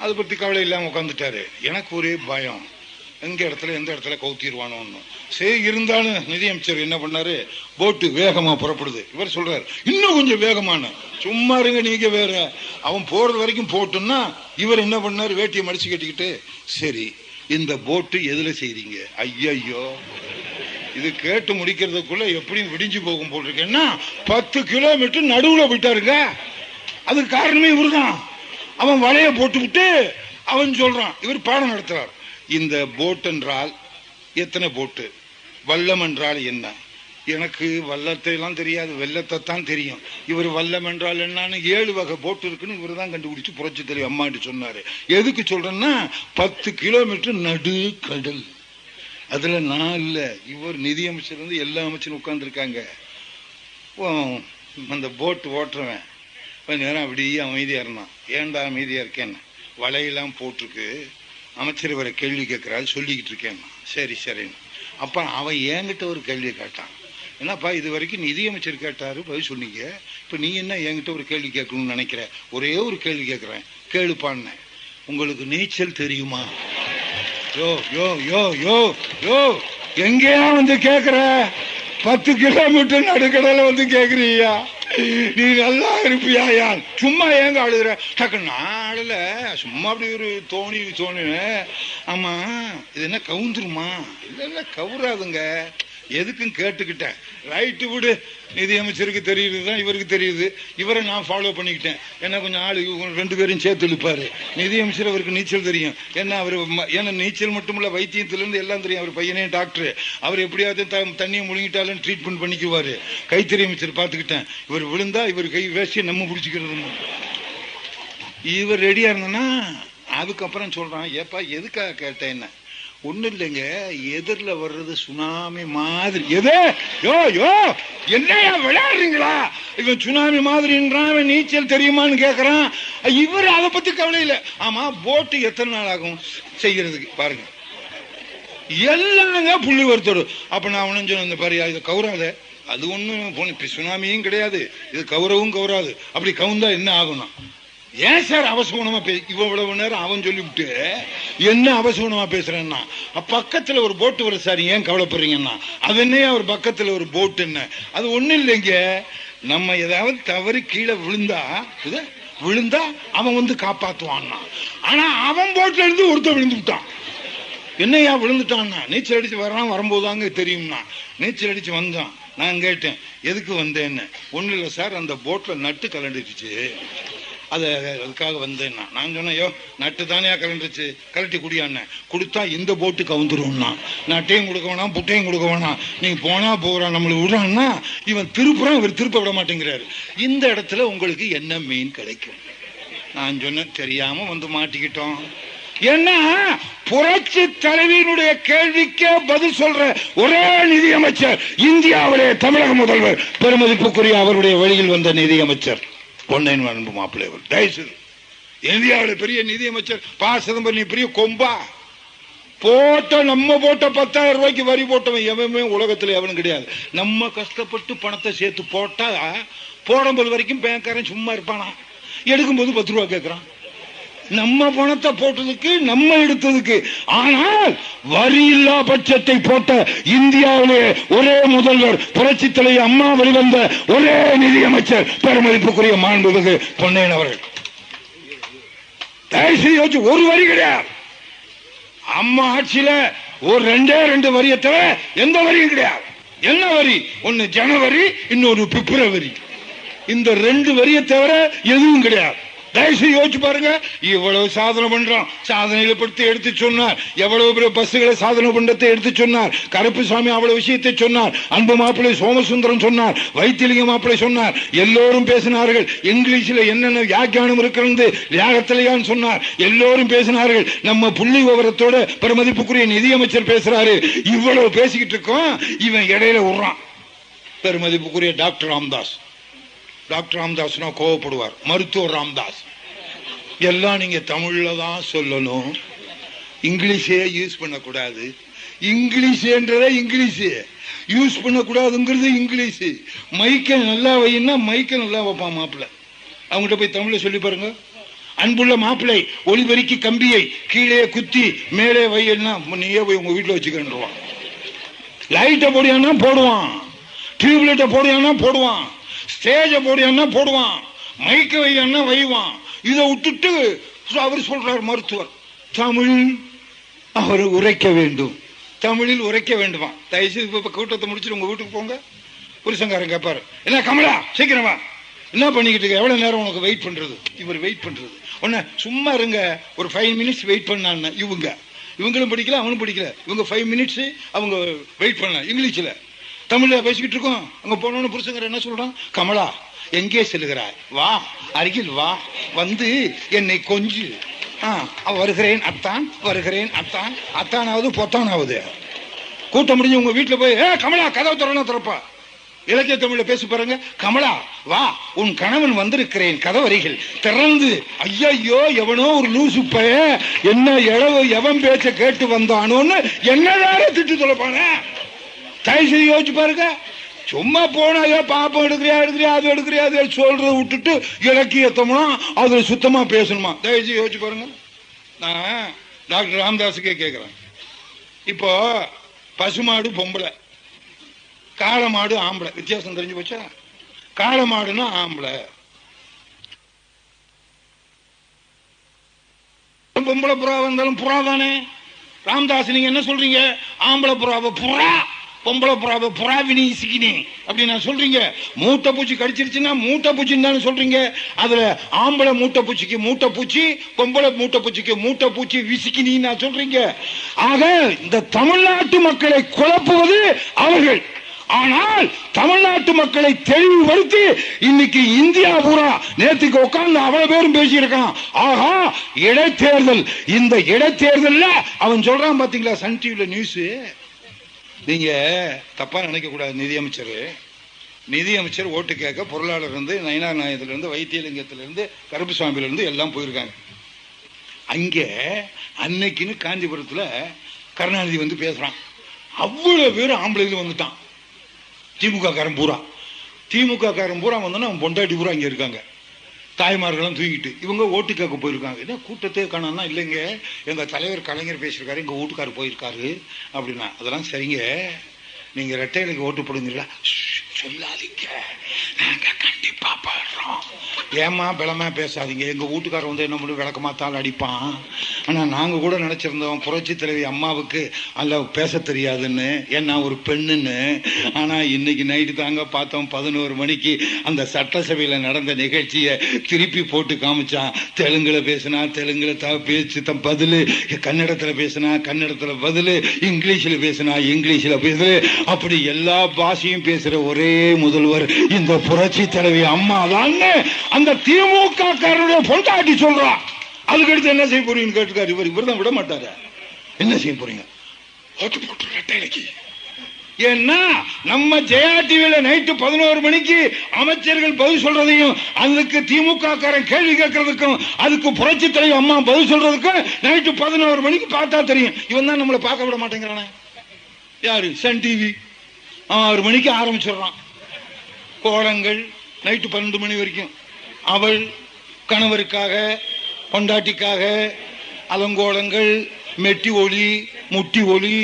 Speaker 2: அதை பத்தி கவலை இல்லாம உட்காந்துட்டாரு. எனக்கு ஒரே பயம், எந்த இடத்துல கவுத்திடுவானோன்னு. சரி, இருந்தாலும் நிதி அமைச்சர் என்ன பண்ணாரு, போட்டு வேகமா புறப்படுது. இவர் சொல்றாரு, இன்னும் கொஞ்சம் வேகமான. சும்மா இருங்க நீங்க வேற. அவன் போறது வரைக்கும் போட்டுன்னா இவர் என்ன பண்ணாரு, வேட்டியை மடிச்சு கட்டிக்கிட்டு, சரி இந்த போட்டு எதுல செய்றீங்க? ஐயோ, இது கேட்டு முடிக்கிறதுக்குள்ள எப்படியும் விடிஞ்சு போகும் போல் இருக்கேன்னா 10 கிலோமீட்டர் நடுவுல போயிட்டாருங்க. அதுக்கு காரணமே இவருதான். அவன் வலைய போட்டு விட்டு அவன் சொல்றான், இவர் பாடம் நடத்துறார். இந்த போட் என்றால் எத்தனை போட்டு, வல்லம் என்றால் என்ன? எனக்கு வல்லத்தை எல்லாம் தெரியாது, வெள்ளத்தை தான் தெரியும். இவர் வல்லம் என்றால் என்னன்னு 7 வகை போட்டு இருக்குன்னு இவர் தான் கண்டுபிடிச்சு புரட்சி தெரியும் அம்மாட்டு சொன்னாரு. எதுக்கு சொல்றேன்னா 10 கிலோமீட்டர் நடு கடல். அதுல நான் இல்ல, இவர் நிதி அமைச்சர் வந்து எல்லா அமைச்சரும் உட்கார்ந்து இருக்காங்க. அந்த போட்டு ஓட்டுறவன் கொஞ்ச நேரம் அப்படியே அமைதியா இருந்தான். ஏன்டா அமைதியா இருக்கேன்னு, வலையெல்லாம் போட்டிருக்கு, அமைச்சர் வர கேள்வி கேட்கிறாரு, சொல்லிக்கிட்டு இருக்கேன். சரி சரின்னு. அப்ப அவன் என்கிட்ட ஒரு கேள்வி கேட்டான். என்னப்பா, இது வரைக்கும் நிதி அமைச்சர் கேட்டாரு, பதில் சொன்னீங்க, இப்ப நீ என்ன என்கிட்ட ஒரு கேள்வி கேட்கணும்னு நினைக்கிற? ஒரே ஒரு கேள்வி கேட்கிறேன், கேளுப்பான்னு. உங்களுக்கு நீச்சல் தெரியுமா? யோ யோ யோ யோ யோ எங்கேயா வந்து கேக்குற? 10 கிலோமீட்டர் நடுக்கடல வந்து கேக்குறியா? நீ நல்லா இருப்பியா? சும்மா ஏங்க அழுகுற? டக்குன்னு அழல, சும்மா அப்படி ஒரு தோணு. ஆமா, இது என்ன கவுந்துருமா? இல்ல கவுறாதுங்க, எதுக்கும் கேட்டுக்கிட்டேன். ரைட்டு விடு, நிதி அமைச்சருக்கு தெரியுதுதான், இவருக்கு தெரியுது. இவரை நான் ஃபாலோ பண்ணிக்கிட்டேன். என்ன கொஞ்சம் ஆளு 2 பேரும் சேர்த்து இழுப்பாரு. நிதி அமைச்சர் அவருக்கு நீச்சல் தெரியும். ஏன்னா அவரு நீச்சல் மட்டும் இல்ல, வைத்தியத்திலிருந்து எல்லாம் தெரியும். அவர் பையனே டாக்டர். அவர் எப்படியாவது தண்ணியை முழுங்கிட்டாலும் ட்ரீட்மெண்ட் பண்ணிக்குவாரு. கைத்தறி அமைச்சர் பார்த்துக்கிட்டேன். இவர் விழுந்தா இவர் கை வேசிய நம்ம பிடிச்சிக்கிறது. இவர் ரெடியா இருந்தனா அதுக்கப்புறம் சொல்றான், ஏப்பா எதுக்காக கேட்டேன்? என்ன ஒண்ணு இல்லைங்க, எதிரில வர்றது சுனாமி மாதிரி. எது யோ யோ என்னையா விளையாடுறீங்களா? இவன் சுனாமி மாதிரின்றான், இவன் நீச்சல் தெரியுமான்னு கேக்குறான். இவர் அதை பத்தி கவலை இல்லை. ஆமா, போட்டு எத்தனை நாள் ஆகும் செய்யறதுக்கு பாருங்க. எல்லாங்க புள்ளி வருத்தோடு. அப்ப நான் அவனு சொன்ன பாரு, இதை கவுராத. அது ஒண்ணும் சுனாமியும் கிடையாது, இது கவுரவும் கவுராது. அப்படி கவுந்தா என்ன ஆகும்னா, ஏன் சார் அவசகுணமா இவ்வளவு நேரம் அவன் சொல்லிவிட்டு என்ன அவசகுணமா பேசுறேன்னா, பக்கத்துல ஒரு போட்டு வரும் சார், ஏன் கவலைப்படுறீங்கன்னா, அது என்ன அவர் பக்கத்துல ஒரு போட்டு என்ன? அது ஒண்ணு இல்லைங்க, நம்ம ஏதாவது தவறி கீழே விழுந்தா அவன் வந்து காப்பாத்துவான்னா. ஆனா அவன் போட்டுல இருந்து ஒருத்தர் விழுந்து விட்டான். என்னையா விழுந்துட்டான்னா, நீச்சல் அடிச்சு வர்றான், வரும்போதாங்க தெரியும்னா. நீச்சல் அடிச்சு வந்தான். நான் கேட்டேன், எதுக்கு வந்தேன்னு. ஒண்ணு இல்லை சார், அந்த போட்ல நட்டு கலண்டுச்சு, அதுக்காக வந்தேன்னா. நான் சொன்னேன், யோ நட்டு தானே கலண்டுச்சு, கலட்டி குடியான்னு. கொடுத்தா இந்த போட்டு கவுந்துரும்னா. நட்டையும் கொடுக்க வேணாம், புட்டையும் கொடுக்க வேணாம், நீங்க போனா போறான், நம்மளுக்கு விடுறான்னா இவன் திருப்புறான், இவர் திருப்ப விட மாட்டேங்கிறாரு. இந்த இடத்துல உங்களுக்கு என்ன மீன் கிடைக்கும்? நான் சொன்னேன், தெரியாம வந்து மாட்டிக்கிட்டோம். ஏன்னா புரட்சி தலைவியினுடைய கேள்விக்கே பதில் சொல்ற ஒரே நிதி அமைச்சர் இந்தியாவிலே தமிழக முதல்வர், பெருமதிப்புக்குரிய அவருடைய வழியில் வந்த நிதி அமைச்சர் பொன்னையன் அன்பு மாப்பிள்ளை அவர். தயவுசெய்து இந்தியாவில் பெரிய நிதி அமைச்சர் ப. சிதம்பரம் பெரிய கொம்பா போட்ட, நம்ம போட்ட 10,000 ரூபாய்க்கு வரி போட்டவன் எவனுமே உலகத்துல எவனும் கிடையாது. நம்ம கஷ்டப்பட்டு பணத்தை சேர்த்து போட்டா போடும்போது வரைக்கும் பேங்க்காரன் சும்மா இருப்பானா? எடுக்கும்போது 10 ரூபா கேட்கறான். நம்ம பணத்தை போட்டதுக்கு, நம்ம எடுத்ததுக்கு. ஆனால் வரி இல்லா பட்சத்தை போட்ட இந்தியாவிலே ஒரே முதல்வர், புரட்சி தலைவர் அம்மா வெளிவந்த ஒரே நிதியமைச்சர் பெருமதிப்புக்குரிய மாண்புமிகு பொன்னையன் அவர்கள். தயவுசெய்து யோசிச்சு, ஒரு வரி கிடையாது. அம்மா ஆட்சியில ஒரு ரெண்டு வரியை தவிர எந்த வரியும் கிடையாது. என்ன வரி? ஒன்னு ஜனவரி, இன்னொரு பிப்ரவரி. இந்த 2 வரியை தவிர எதுவும் கிடையாது. தயவுசெய்து யோசிச்சு பாருங்க. இவ்வளவு சாதனை பண்றோம், சாதனையில படுத்தி எடுத்து சொன்னார். எவ்வளவு பெரிய பஸ்ஸுகளை சாதனை பண்றதை எடுத்து சொன்னார். கருப்புசாமி அவ்வளவு விஷயத்தை சொன்னார். அன்பு மாப்பிள்ளை சோமசுந்தரம் சொன்னார். வைத்திலிங்க மாப்பிள்ளை சொன்னார். எல்லோரும் பேசினார்கள். இங்கிலீஷ்ல என்னென்ன வியாக்கியானம் இருக்கிறது வியாகத்திலையான்னு சொன்னார். எல்லோரும் பேசினார்கள். நம்ம புள்ளி விவரத்தோட பெருமதிப்புக்குரிய நிதியமைச்சர் பேசுறாரு. இவ்வளவு பேசிக்கிட்டு இருக்கோம். இவன் இடையில விடுறான். பெருமதிப்புக்குரிய டாக்டர் ராமதாஸ். டாக்டர் ராமதாஸ்னா கோவப்படுவார். மருத்துவர் ராமதாஸ், எல்லாம் நீங்க தமிழ்ல தான் சொல்லணும், இங்கிலீஷே யூஸ் பண்ணக்கூடாது. இங்கிலீஷ்ன்றதே இங்கிலீஷ் யூஸ் பண்ணக்கூடாதுங்கிறது இங்கிலீஷ். மைக்க நல்லா வைன்னா மைக்க நல்லா வைப்பான் மாப்பிள்ள. அவங்ககிட்ட போய் தமிழ்ல சொல்லி பாருங்க. அன்புள்ள மாப்பிள்ளை, ஒளிபெருக்கி கம்பியை கீழே குத்தி மேலே வைன்னா நீயே போய் உங்க வீட்டுல வச்சுக்கிறேன்றான். லைட்டை போடியானா போடுவான், டியூப்லைட்டை போடியானா போடுவான், ஸ்டேஜ போடியானா போடுவான், மைக்க வையானா வைவான். இதை விட்டுட்டு அவர் சொல்றார் மருத்துவர், தமிழ் அவர் உரைக்க வேண்டும், தமிழில் உரைக்க வேண்டுமா. தயவுசெய்து இப்ப கூட்டத்தை முடிச்சுட்டு உங்க வீட்டுக்கு போங்க. புருஷங்காரன் கேட்பாரு, என்ன கமலா சீக்கிரமா என்ன பண்ணிக்கிட்டு இருக்க, எவ்வளவு நேரம் உனக்கு வெயிட் பண்றது? இவர் வெயிட் பண்றது ஒன்னு சும்மா இருங்க, ஒரு 5 மினிட்ஸ் வெயிட் பண்ணான்னு. இவங்களும் படிக்கல, அவனும் படிக்கல. இவங்க 5 மினிட்ஸ் அவங்க வெயிட் பண்ண. இங்கிலீஷ்ல தமிழ்ல பேசிக்கிட்டு இருக்கோம். அங்க போனோன்னு புருஷங்கிற என்ன சொல்றான், கமலா எங்கே செல்கிறாய், வா அருகில் வா, வந்து என்னை கொஞ்சு. வருகிறேன் அத்தான், வருகிறேன் அத்தான். அத்தானாவது பொத்தானாவது. கூட்டம் முடிஞ்சு உங்க வீட்டுல போய் கமலா கதவு திறனா திறப்பா. இலக்கிய தமிழ்ல பேசி பாருங்க. கமலா வா, உன் கணவன் வந்திருக்கிறேன், கதவரிகள் திறந்து. ஐயோ எவனோ ஒரு லூசு பைய என்ன எழவு எவன் பேச்ச கேட்டு வந்தானோன்னு என்னதார திட்டு தொலைப்பான. தயவுசெய்து யோசிச்சு பாருங்க. சும்மா போனாயோ பாப்பம் எடுக்கிறியா அது எடுக்கிறியா அது சொல்றத விட்டுட்டு இலக்கியத்தம்னா அதுல சுத்தமா பேசணுமா? தயவுசெய்து யோசிச்சு பாருங்க. நான் டாக்டர் ராமதாஸுக்கே கேட்கிறேன். இப்போ பசுமாடு பொம்பளை, காளை மாடு ஆம்பளை, வித்தியாசம் தெரிஞ்சு போச்சா? காளை மாடுன்னா ஆம்பளை, பொம்பளை புறா வந்தாலும் புறா தானே. ராமதாஸ் நீங்க என்ன சொல்றீங்க? ஆம்பளை புறாவை புறா, பொம்பளை புறாவை புறாவினி சிக்கினி அப்படின்னு சொல்றீங்க. மூட்டை பூச்சி கடிச்சிருச்சுன்னா மூட்டை பூச்சின்னு தானே சொல்றீங்க. அதுல ஆம்பளை மூட்டை பூச்சிக்கு மூட்டை பூச்சி, பொம்பளை மூட்டை பூச்சிக்கு மூட்டை பூச்சி விசிக்கினி சொல்றீங்க. ஆக இந்த தமிழ்நாட்டு மக்களை குழப்புவது அவர்கள். ஆனால் தமிழ்நாட்டு மக்களை தெளிவுபடுத்தி இன்னைக்கு இந்தியா பூரா நேற்றுக்கு உட்கார்ந்து அவ்வளவு பேரும் பேசியிருக்கான். ஆகா இடைத்தேர்தல், இந்த இடைத்தேர்தல்ல அவன் சொல்றான் பாத்தீங்களா சன் டிவில நியூஸ். நீங்க தப்பா நினைக்க கூடாது. நிதியமைச்சர் ஓட்டு கேட்க பொருளாளர் இருந்து நயினார் நாயகத்துல இருந்து வைத்தியலிங்கத்துல இருந்து கருப்புசாமியில இருந்து எல்லாம் போயிருக்காங்க. அங்க அன்னைக்குன்னு காஞ்சிபுரத்துல கருணாநிதி வந்து பேசுறான். அவ்வளவு பேரும் ஆம்பளைகள் வந்துட்டான். திமுக காரன் பூரா வந்தோன்னா அவன் பொண்டாட்டி பூரா அங்க இருக்காங்க. தாய்மார்களும் தூங்கிட்டு இவங்க ஓட்டு கேட்க போயிருக்காங்க. என்ன கூட்டத்தே காணா? இல்லைங்க எங்க தலைவர் கலைஞர் பேசியிருக்காரு, எங்க வீட்டுக்காரர் போயிருக்காரு அப்படின்னா. அதெல்லாம் சரிங்க, நீங்க ரெட்டைகளுக்கு ஓட்டு போடுங்களா? சொல்லாதீங்க, நாங்க கண்டிப்பா போடுறோம். ஏமா பலமா பேசாதீங்க. எங்க வீட்டுக்காரர் வந்து என்ன பண்ணி விளக்கமாத்தால் அடிப்பான். ஆனா நாங்க கூட நினைச்சிருந்தோம் புரட்சி தலைவி அம்மாவுக்கு அல்ல பேச தெரியாதுன்னு, ஏன்னா ஒரு பெண்ணுன்னு. ஆனா இன்னைக்கு நைட்டு தாங்க பார்த்தோம் 11 மணிக்கு அந்த சட்டசபையில நடந்த நிகழ்ச்சியை திருப்பி போட்டு காமிச்சான். தெலுங்குல பேசினா தெலுங்குல பேச்சு பதிலு, கன்னடத்துல பேசினா கன்னடத்துல பதிலு, இங்கிலீஷ்ல பேசினா இங்கிலீஷ்ல பதிலு. அப்படி எல்லா பாஷையும் பேசுற ஒரே முதல்வர் இந்த புரட்சி தலைவி அம்மா தான். அந்த திமுக காரனுடைய பொண்டாட்டி சொல்றான். அதுக்கடுத்து என்ன செய்ய போறீங்கன்னு கேட்டுக்காரு. இவர் தான் விட மாட்டாரு. என்ன செய்ய போறீங்க? ஓட்டு போட்டு ரெட்டைக்கு. ஏன்னா நம்ம ஜெயா டிவியில நைட்டு 11 மணிக்கு அமைச்சர்கள் பதில் சொல்றதையும், அதுக்கு திமுக காரன் கேள்வி கேட்கறதுக்கும், அதுக்கு புரட்சி தலைவி அம்மா பதில் சொல்றதுக்கும் நைட்டு 11 மணிக்கு பார்த்தா தெரியும். இவன் தான் நம்மளை பார்க்க விட மாட்டேங்கிறானே. யாரு? சன் டிவி 6 மணிக்கு ஆரம்பிச்சிடறான். கோலங்கள் நைட்டு 12 மணி வரைக்கும். அவள் கணவருக்காக பொண்டாட்டிக்காக அலங்கோலங்கள், மெட்டி ஒலி, முட்டி ஒலி,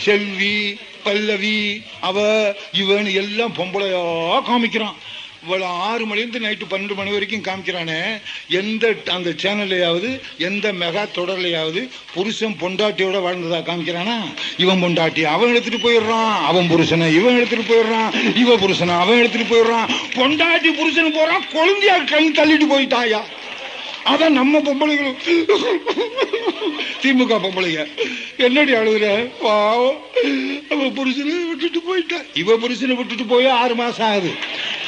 Speaker 2: செல்வி, பல்லவி, அவ இவன் எல்லாம் பொம்பளையா காமிக்கிறான். இவ்வளவு 6 மணிலிருந்து நைட்டு 12 மணி வரைக்கும் காமிக்கிறானே. எந்த அந்த சேனல்லையாவது எந்த மெகா தொடர்லையாவது புருஷன் பொண்டாட்டியோட வாழ்ந்ததா காமிக்கிறானா? இவன் பொண்டாட்டி அவன் எடுத்துட்டு போயிடுறான், அவன் புருஷனை இவன் எடுத்துட்டு போயிடுறான், இவன் புருஷனை அவன் எடுத்துட்டு போயிடுறான். பொண்டாட்டி புருஷன் போறான், குழந்தையா கண் தள்ளிட்டு போயிட்டாயா. அதான் நம்ம பொம்பளைகள், திமுக பொம்பளைங்க என்னடி அழுகுற? பாவம், அவ புருஷனை விட்டுட்டு போயிட்டா. இவ புருஷனை விட்டுட்டு போய் 6 மாசம் ஆகுது.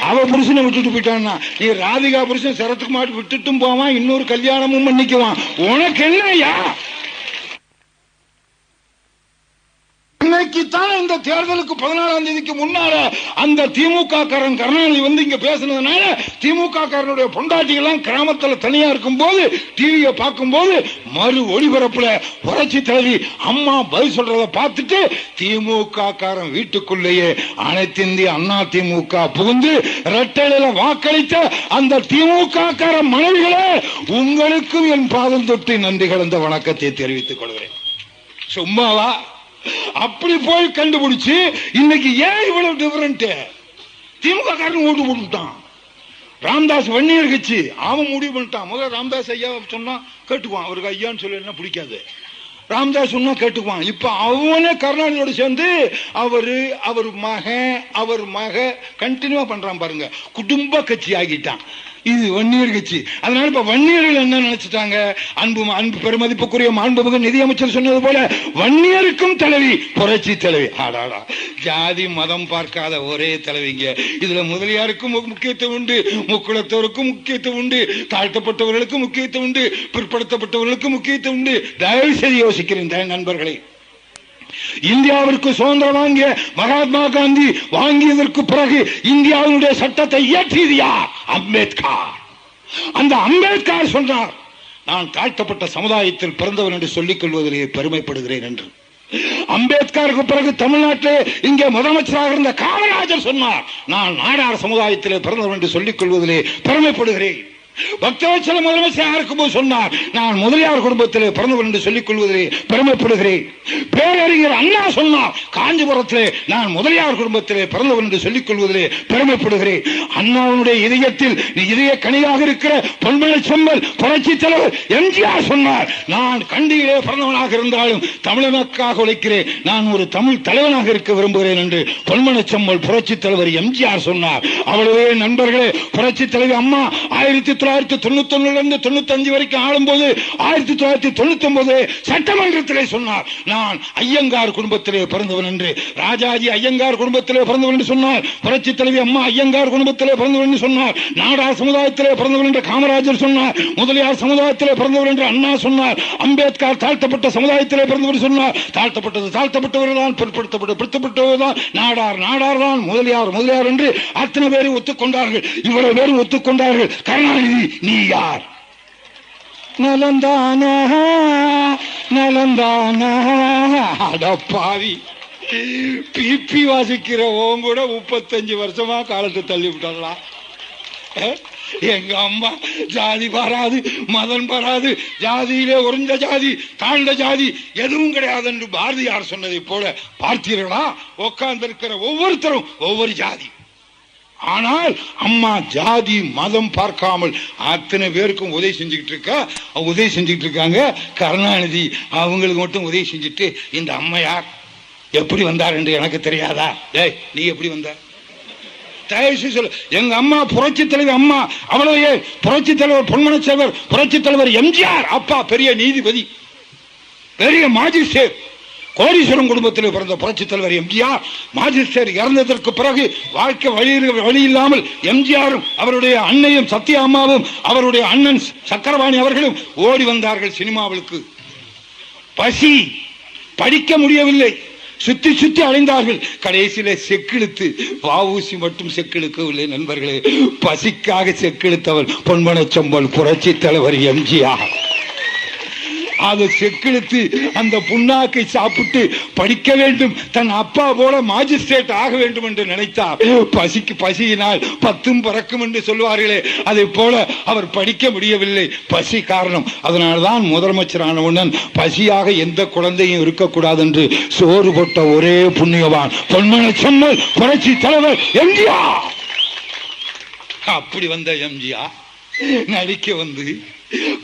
Speaker 2: அவ புருஷனை விட்டுட்டு போயிட்டான்னா நீ ராதிகா புருஷன் சரத்துக்கு மாட்டு விட்டுட்டும் போவான், இன்னொரு கல்யாணமும் பண்ணிக்குவான். உனக்கு என்னையா? இன்னைக்குத்தான் இந்த தேர்தலுக்கு 14ஆம் தேதிக்கு முன்னால அந்த திமுக காரன் கருணாநிதி வந்து இங்க பேசினதுனால திமுக காரனுடைய பொண்டாட்டிகள்லாம் கிராமத்துல தனியா இருக்கும் போது டிவியை பார்க்கும் போது மறு ஒளிபரப்புல புரட்சி தலைவி அம்மா பதில் சொல்றத பார்த்துட்டு திமுக காரன் வீட்டுக்குள்ளேயே அனைத்து இந்திய அண்ணா திமுக புகுந்து இரட்டையில வாக்களித்த அந்த திமுக காரன் மனைவிகளே, உங்களுக்கும் என் பாதம் தொட்டு நன்றி கலந்த வணக்கத்தை தெரிவித்துக் கொள்கிறேன். சும்மாவா? அப்படி போய் கண்டுபிடிச்சு இன்னைக்கு ஏன் இவ்வளவு டிஃபரெண்ட்? திமுக காரன் ஓட்டு போட்டுட்டான். ராமதாஸ் வன்னியர் கட்சி அவன் முடிவு பண்ணிட்டான். முதல்ல ராமதாஸ் ஐயா சொன்னா கேட்டுக்குவான், அவருக்கு ஐயான்னு சொல்ல பிடிக்காது. ராமதாஸ் சொன்னா கேட்டுக்குவான். இப்ப அவனே கருணாநிதியோட சேர்ந்து அவர் மக கண்டினியூவா பண்றான் பாருங்க. குடும்ப கட்சி ஆகிட்டான். இது வன்னியர் கட்சி. அதனால இப்ப வன்னியர்கள் என்ன நினைச்சிட்டாங்க? அன்பு பெருமதிப்புக்குரிய மாண்புமிகு நிதியமைச்சர் சொன்னது போல வன்னியருக்கும் தலைவி புரட்சி தலைவி. ஆடாடா, ஜாதி மதம் பார்க்காத ஒரே தலைவிங்க. இதுல முதலியாருக்கும் முக்கியத்துவம் உண்டு, முக்குளத்தோருக்கும் முக்கியத்துவம் உண்டு, தாழ்த்தப்பட்டவர்களுக்கும் முக்கியத்துவம் உண்டு, பிற்படுத்தப்பட்டவர்களுக்கும் முக்கியத்துவம் உண்டு. தயவு செய்து யோசிக்கிறேன் நண்பர்களே. இந்தியாவிற்கு சுதந்திரம் வாங்கிய மகாத்மா காந்தி வாங்கியதற்கு பிறகு இந்தியாவினுடைய சட்டத்தை இயற்றியது யார்? அம்பேத்கர். அந்த அம்பேத்கர் சொன்னார், நான் தாழ்த்தப்பட்ட சமுதாயத்தில் பிறந்தவன் என்று சொல்லிக் கொள்வதிலே பெருமைப்படுகிறேன் என்று. அம்பேத்கருக்கு பிறகு தமிழ்நாட்டில் இங்கே முதலமைச்சராக இருந்த காமராஜர் சொன்னார், நான் நாடார் சமுதாயத்திலே பிறந்தவன் என்று சொல்லிக் கொள்வதிலே பெருமைப்படுகிறேன். பக்தவத்சல முதலமைச்சர் இருக்கும்போது சொன்னார், நான் முதலியார் குடும்பத்திலே பிறந்தவன் என்று சொல்லிக் கொள்வதிலே பெருமைப்படுகிறேன். பேரறிஞர் அண்ணா சொன்னார், காஞ்சிபுரத்திலே நான் முதலியார் குடும்பத்திலே பிறந்தவன் என்று சொல்லிக் கொள்வதிலே பெருமைப்படுகிறேன். அண்ணாவுடைய இதயத்தில் இதய கனியாக இருக்கிற பொன்மலை செம்மல் புரட்சி தலைவர் எம்ஜிஆர் சொன்னார், நான் கண்டியிலே பிறந்தவனாக இருந்தாலும் தமிழனுக்காக உழைக்கிறேன், நான் ஒரு தமிழ் தலைவனாக இருக்க விரும்புகிறேன் என்று பொன்மலை செம்மல் புரட்சி தலைவர் எம்ஜிஆர் சொன்னார். அவ்வளவே நண்பர்களே, புரட்சி தலைவர் அம்மா 1991 வரைக்கும் ஆளும்போது 1999 சட்டமன்றத்திலே சொன்னார், நான் ஐயங்கார் குடும்பத்திலே பிறந்தவன் என்று. ராஜாஜி ஐயங்கார் குடும்பத்திலே பிறந்தவன் என்று சொன்னார். புரட்சி தலைவி அம்மா ஐயங்கார் குடும்பத்திலே பிறந்தவன் என்று சொன்னார். நாடார் சமுதாயத்திலே பிறந்தவன் என்று காமராஜர் சொன்னார். முதலியார் சமுதாயத்திலே பிறந்தவன் என்று அண்ணா சொன்னார். அம்பேத்கர் தாழ்த்தப்பட்ட சமுதாயத்திலே பிறந்தவர் சொன்னார். தாழ்த்தப்பட்டவர்கள் தான், பிற்படுத்தப்பட்டவர்கள் தான், நாடார் தான், முதலியார் என்று அத்தனை பேரும் ஒத்துக்கொண்டார்கள். இவ்வளவு பேரும் ஒத்துக்கொண்டார்கள். கருணாநிதி, நீ யார்? நலந்தானா அடப்பாவி, பிபி வாசிக்கிறவங்க கூட 35 வருஷமா காலத்தை தள்ளி விட்டாங்களா? எங்க அம்மா ஜாதி பாராது, மதம் பாராது, ஜாதியிலே உறைந்த ஜாதி தாழ்ந்த ஜாதி எதுவும் கிடையாது என்று பாரதியார் சொன்னதை போல பார்த்தீர்களா? உட்கார்ந்திருக்கிற ஒவ்வொருத்தரும் ஒவ்வொரு ஜாதி. ஆனால் அம்மா ஜாதி மதம் பார்க்காமல் அத்தனை பேருக்கும் உதவி செஞ்சுக்கிட்டு இருக்காங்க. கருணாநிதி அவங்களுக்கு மட்டும் உதவி செஞ்சுட்டு, இந்த அம்மையார் எப்படி வந்தார் என்று எனக்கு தெரியாதா? டேய், நீ எப்படி வந்த? தயவு சொல்லு. எங்க அம்மா புரட்சி தலைவர் அம்மா, அவ்வளவு புரட்சி தலைவர் பொன்மன செல்வர், புரட்சி தலைவர் எம்ஜிஆர் அப்பா பெரிய நீதிபதி, பெரிய மாஜிஸ்ட்ரேட், கோடீஸ்வரம் குடும்பத்தில் பிறந்த புரட்சி தலைவர் எம்ஜிஆர் மாஜிஸ்ட்ரேட் இறந்ததற்கு பிறகு வாழ்க்கை வழி இல்லாமல் எம்ஜிஆரும் அவருடைய அன்னையும் சத்யா அம்மாவும் அவருடைய அண்ணன் சக்கரபாணி அவர்களும் ஓடி வந்தார்கள் சினிமாவுக்கு. பசி, படிக்க முடியவில்லை, சுத்தி அடைந்தார்கள். கடைசியில செக்கிழுத்து, வஉசி மட்டும் செக்கிழுக்கவில்லை நண்பர்களே, பசிக்காக செக்கிழுத்தவர் பொன்மனச்செம்மல் புரட்சி தலைவர் எம்ஜிஆர். அதை செக்கிழுத்து அந்த புண்ணாக்கை சாப்பிட்டு படிக்க வேண்டும், தன் அப்பா போல மாஜிஸ்ட்ரேட் ஆக வேண்டும் என்று நினைத்தார். பசியினால் பத்தும் பறக்கும் என்று சொல்வார்களே, அதை போல அவர் படிக்க முடியவில்லை, பசி காரணம். அதனால்தான் முதலமைச்சரான உடன் பசியாக எந்த குழந்தையும் இருக்கக்கூடாது என்று சோறு போட்ட ஒரே புண்ணியவான் பொன்மன செம்மல் புரட்சி தலைவர் எம்ஜிஆர். அப்படி வந்த எம்ஜிஆர் நடிக்க வந்து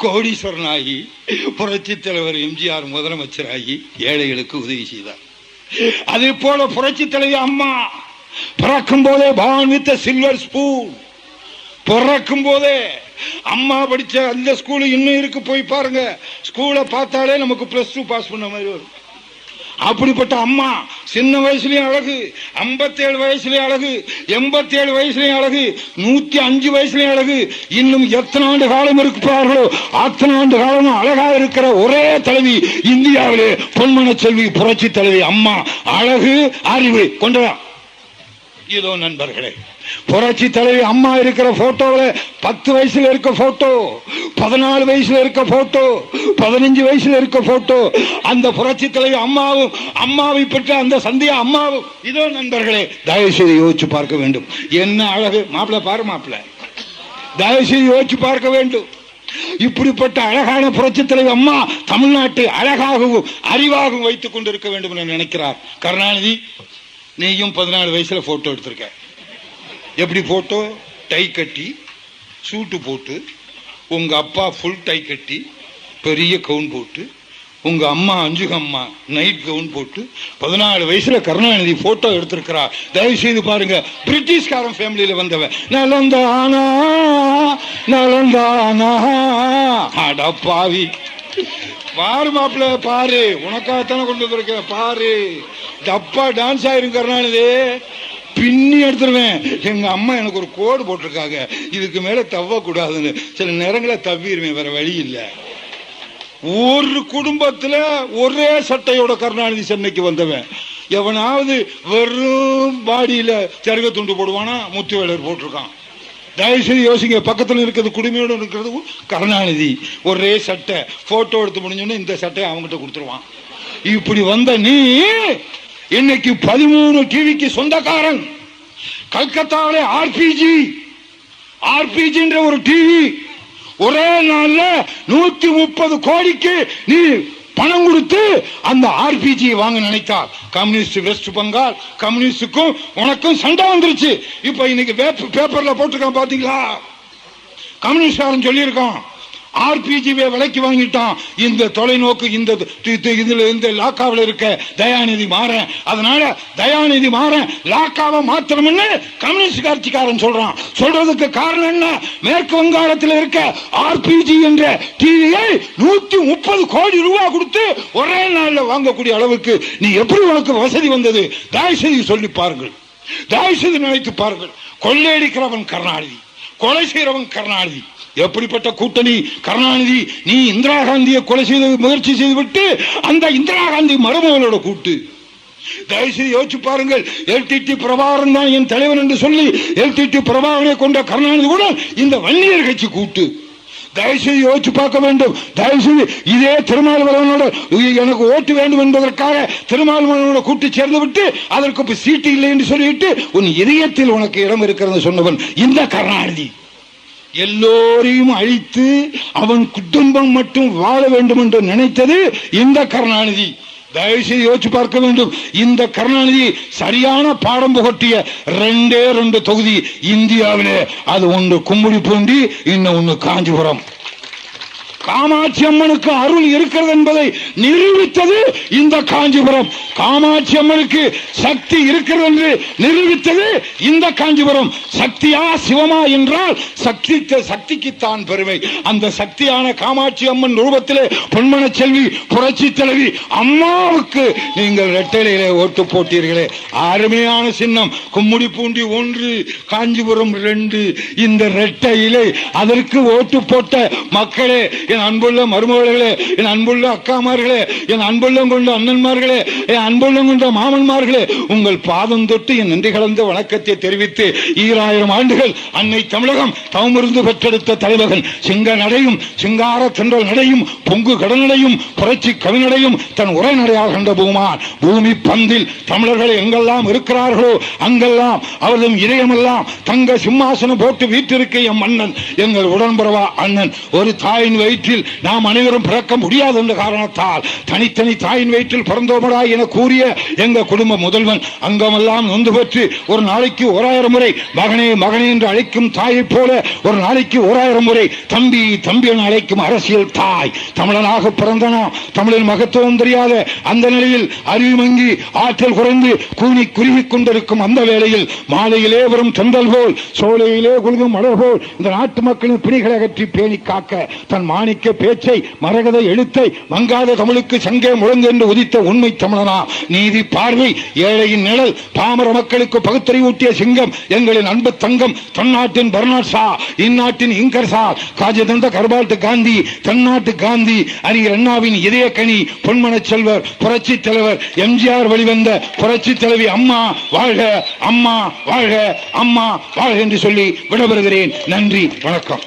Speaker 2: கோடீஸ்வரன் ஆகி புரட்சி தலைவர் எம்ஜிஆர் முதலமைச்சராகி ஏழைகளுக்கு உதவி செய்தார். அதே போல புரட்சி தலைவி அம்மா பிறக்கும் போதே பார்ன் வித் சில்வர் ஸ்பூன், பிறக்கும் போதே அம்மா படிச்ச அந்த ஸ்கூல் இன்னும் இருக்கு, போய் பாருங்க. ஸ்கூலை பார்த்தாலே நமக்கு +2 பாஸ் பண்ண மாதிரி வரும். அப்படிப்பட்ட அம்மா சின்ன வயசுலயும் அழகு, 57 வயசுலயும் அழகு, 87 வயசுலயும் அழகு, 105 வயசுலயும் அழகு. இன்னும் எத்தனை ஆண்டு காலம் இருப்பார்களோ அத்தனை ஆண்டு காலமும் அழகா இருக்கிற ஒரே தலைவி இந்தியாவிலே பொன்மன செல்வி புரட்சி தலைவி அம்மா. அழகு அறிவு கொண்டவா. இதோ நண்பர்களே, புரட்சி தலைவி அம்மா இருக்கிற போட்டோவில் 10 வயசுல இருக்க போட்டோ, 14 வயசுல இருக்க போட்டோ, 15 வயசுல இருக்க போட்டோ. அந்த புரட்சி தலைவி அம்மாவும் அம்மாவை பெற்ற அந்த சந்தியா அம்மாவும் இதோ நண்பர்களே, தயவு செய்து யோசிச்சு பார்க்க வேண்டும். என்ன அழகு மாப்பிள்ள பாரு, மாப்பிள்ள தயவு செய்து யோசிச்சு பார்க்க வேண்டும். இப்படிப்பட்ட அழகான புரட்சி தலைவி அம்மா தமிழ்நாட்டை அழகாகவும் அறிவாகவும் வைத்துக் கொண்டிருக்க வேண்டும் என்று நினைக்கிறார் கருணாநிதி. நீயும் 14 வயசுல போட்டோ எடுத்திருக்க. எப்படி போட்டோ? டை கட்டி சூட்டு போட்டு, உங்க அப்பா ஃபுல் டை கட்டி பெரிய கவுன் போட்டு, உங்க அம்மா அஞ்சுகம்மா நைட் கவுன் போட்டு 14 வயசுல கருணாநிதி போட்டோ எடுத்திருக்கிறார். தயவு செய்து பாருங்க. பிரிட்டிஷ்காரன் ஃபேமிலியில வந்தவன். நலந்தானா நலந்தானா, அட பாவி பாரு மாப்பிள்ள பாரு, உனக்காகத்தானே கொண்டு வந்திருக்க பாரு. டப்பா டான்ஸ் ஆயிரும் கருணாநிதி, பின்னி எடுத்துருவேன். எங்க அம்மா எனக்கு ஒரு கோடு போட்டிருக்காங்க, இதுக்கு மேல தவ கூடாதுன்னு. சில நேரங்களை தவிடுவேன், வேற வழி இல்லை. ஒரு குடும்பத்துல ஒரே சட்டையோட கருணாநிதி சென்னைக்கு வந்தவன். எவனாவது வெறும் பாடியில சருக துண்டு போடுவானா? முத்துவேலர் போட்டிருக்கான். தயவுசெய்து யோசிங்க. பக்கத்தில் இருக்கிறது குடுமையோடு இருக்கிறது கருணாநிதி. ஒரே சட்டை, போட்டோ எடுத்து முடிஞ்சோன்னு இந்த சட்டையை அவங்ககிட்ட கொடுத்துருவான். இப்படி வந்த நீ இன்னைக்கு 13 டிவிக்கு சொந்தக்காரன். கல்கத்தாவிலே ஆர்பிஜின்ற ஒரு டிவி ஒரே நாள்ல 130 கோடிக்கு நீ பணம் கொடுத்து அந்த ஆர்பிஜி வாங்க நினைத்தார். கம்யூனிஸ்ட் வெஸ்ட் பெங்கால் கம்யூனிஸ்டுக்கும் உனக்கும் சண்டை வந்துருச்சு. இப்ப இன்னைக்கு பேப்பர்ல போட்டிருக்கான் பாத்தீங்களா? கம்யூனிஸ்ட் சொல்லியிருக்கான், ஆர்பிஜிவை விலைக்கு வாங்கிட்டான். இந்த தொலைநோக்கு இந்த லாக்காவில் இருக்க தயாநிதி மாறன். அதனால தயாநிதி மாறன் லாக்காவை மாத்திரம்னு கம்யூனிஸ்ட் கட்சிக்காரன் சொல்றான். சொல்றதுக்கு காரணம் என்ன? மேற்கு வங்காளத்தில் இருக்க ஆர்பிஜி என்ற டிவியை 130 கோடி ரூபாய் கொடுத்து ஒரே நாள்ல வாங்கக்கூடிய அளவுக்கு நீ எப்படி உனக்கு வசதி வந்தது? தயவு செய்து சொல்லி பாருங்கள், தயவு செய்து நினைத்து பாருங்கள். கொள்ளையடிக்கிறவன் கருணாநிதி, கொலை செய்கிறவன் கருணாநிதி. எப்படிப்பட்ட கூட்டணி கருணாநிதி? நீ இந்திரா காந்தியை கொலை செய்த முயற்சி செய்துவிட்டு அந்த இந்திரா காந்தி மருமகளோட கூட்டு. தயவுசெய்து யோசிச்சு பாருங்கள். LTT பிரபாகரன் தான் என் தலைவன் என்று சொல்லி LTT பிரபாகரனை கொண்ட கருணாநிதி கூட இந்த வன்னியர் கட்சி கூட்டு. தயவுசெய்து யோசிச்சு பார்க்க வேண்டும். தயவுசெய்து இதே திருமாவளவனோட எனக்கு ஓட்டு வேண்டும் என்பதற்காக திருமாவளவனோட கூட்டி சேர்ந்து விட்டு அதற்கு சீட்டு இல்லை என்று சொல்லிவிட்டு உன் இதயத்தில் உனக்கு இடம் இருக்கிறது சொன்னவன் இந்த கருணாநிதி. எல்லோரையும் அழித்து அவன் குடும்பம் மட்டும் வாழ வேண்டும் என்று நினைத்தது இந்த கருணாநிதி. தயவுசெய்து யோசிச்சு பார்க்க வேண்டும். இந்த கருணாநிதி சரியான பாடம் புகட்டிய 2 தொகுதி இந்தியாவிலே. அது ஒன்று கும்மிடிப்பூண்டி, இன்னும் ஒன்று காஞ்சிபுரம். காமாட்சி அம்மனுக்கு அருள் இருக்கிறது என்பதை நிரூபித்தது இந்த காஞ்சிபுரம். காமாட்சி அம்மனுக்கு சக்தி இருக்கிறது என்று நிரூபித்தது இந்த காஞ்சிபுரம். சக்தியா சிவமா என்றால் சக்திக்குத்தான் பெருமை. அந்த சக்தியான காமாட்சி அம்மன் ரூபத்திலே பொன்மன செல்வி புரட்சி தலைவி அம்மாவுக்கு நீங்கள் இரட்டையிலே ஓட்டு போட்டீர்களே, அருமையான சின்னம். கும்மிடிப்பூண்டி 1, காஞ்சிபுரம் 2. இந்த இரட்டையிலே அதற்கு ஓட்டு போட்ட மக்களே, என் அன்புள்ள மருமகளே, என் அன்புள்ள அக்காமார்களே, என் அன்புள்ளம் கொண்ட அண்ணன்மார்களே, என் அன்புள்ளம் கொண்ட மாமன்மார்களே, உங்கள் பாதம் தொட்டு என் நன்றி கலந்த வணக்கத்தை தெரிவித்து 2000 ஆண்டுகள் அன்னை தமிழகம் தவமிருந்து பெற்றெடுத்த தலைவர்கள் சிங்க நடையும் சிங்கார தென்றல் நடையும் பொங்கு கடனடையும் புரட்சி கவிநடையும் தன் உரைநடையாக கண்ட பூமான் பூமி பந்தில் தமிழர்கள் எங்கெல்லாம் இருக்கிறார்களோ அங்கெல்லாம் அவர்களும் இதயமெல்லாம் தங்க சிம்மாசனம் போட்டு வீட்டிருக்க என் மன்னன் எங்கள் உடன்பரவா அண்ணன். ஒரு தாயின் வயிற்றில் நாம் அனைவரும் பிறக்க முடியாது என்ற காரணத்தால் தனித்தனி தாயின் வயிற்றில் பிறந்தோமடா என கூறிய எங்க குடும்ப முதல்வன் அங்கமெல்லாம் நொந்து பெற்று ஒரு நாளைக்கு 1000 முறை மகனே மகனே என்று அழைக்கும் தாயை போல ஒரு நாளைக்கு 1000 முறை தம்பி தம்பி என அழைக்கும் அரசியல் தாய். தமிழனாக பிறந்தனா தமிழின் மகத்துவம் தெரியாத அந்த நிலையில் அறிவு மங்கி ஆற்றல் குறைந்து கூனி குறுகிக் கொண்டிருக்கும் அந்த வேளையில் மாலையிலே வரும் தென்றல் போல் சோலையிலே குழுகும் மலர் போல் இந்த நாட்டு மக்களின் பிணிகளை அகற்றி பேணி காக்க தன் மாணிக்க பேச்சை மரகத எழுத்தை மங்காத தமிழுக்கு சங்கே முழங்கு என்று உதித்த உண்மை தமிழனா. நீதி பார்வை ஏழையின் நிழல் பாமர மக்களுக்கு பகுத்தறிவூட்டிய சிங்கம் எங்களின் அன்பு தங்கம் தன்னாட்டின் பர்னாட் ஷா இந்நாட்டின் இங்கர் ஷா காஜதந்த கர்பால்ட் காந்தி தன்னாட்டு காந்தி அறிஞர் அண்ணாவின் இதய கனி பொன்மனச் செல்வர் புரட்சி தலைவர் எம்ஜிஆர் வெளிவந்த புரட்சி தலைவி அம்மா வாழ்க அம்மா வாழ்க அம்மா வாழ்க என்று சொல்லி விடைபெறுகிறேன். நன்றி, வணக்கம்.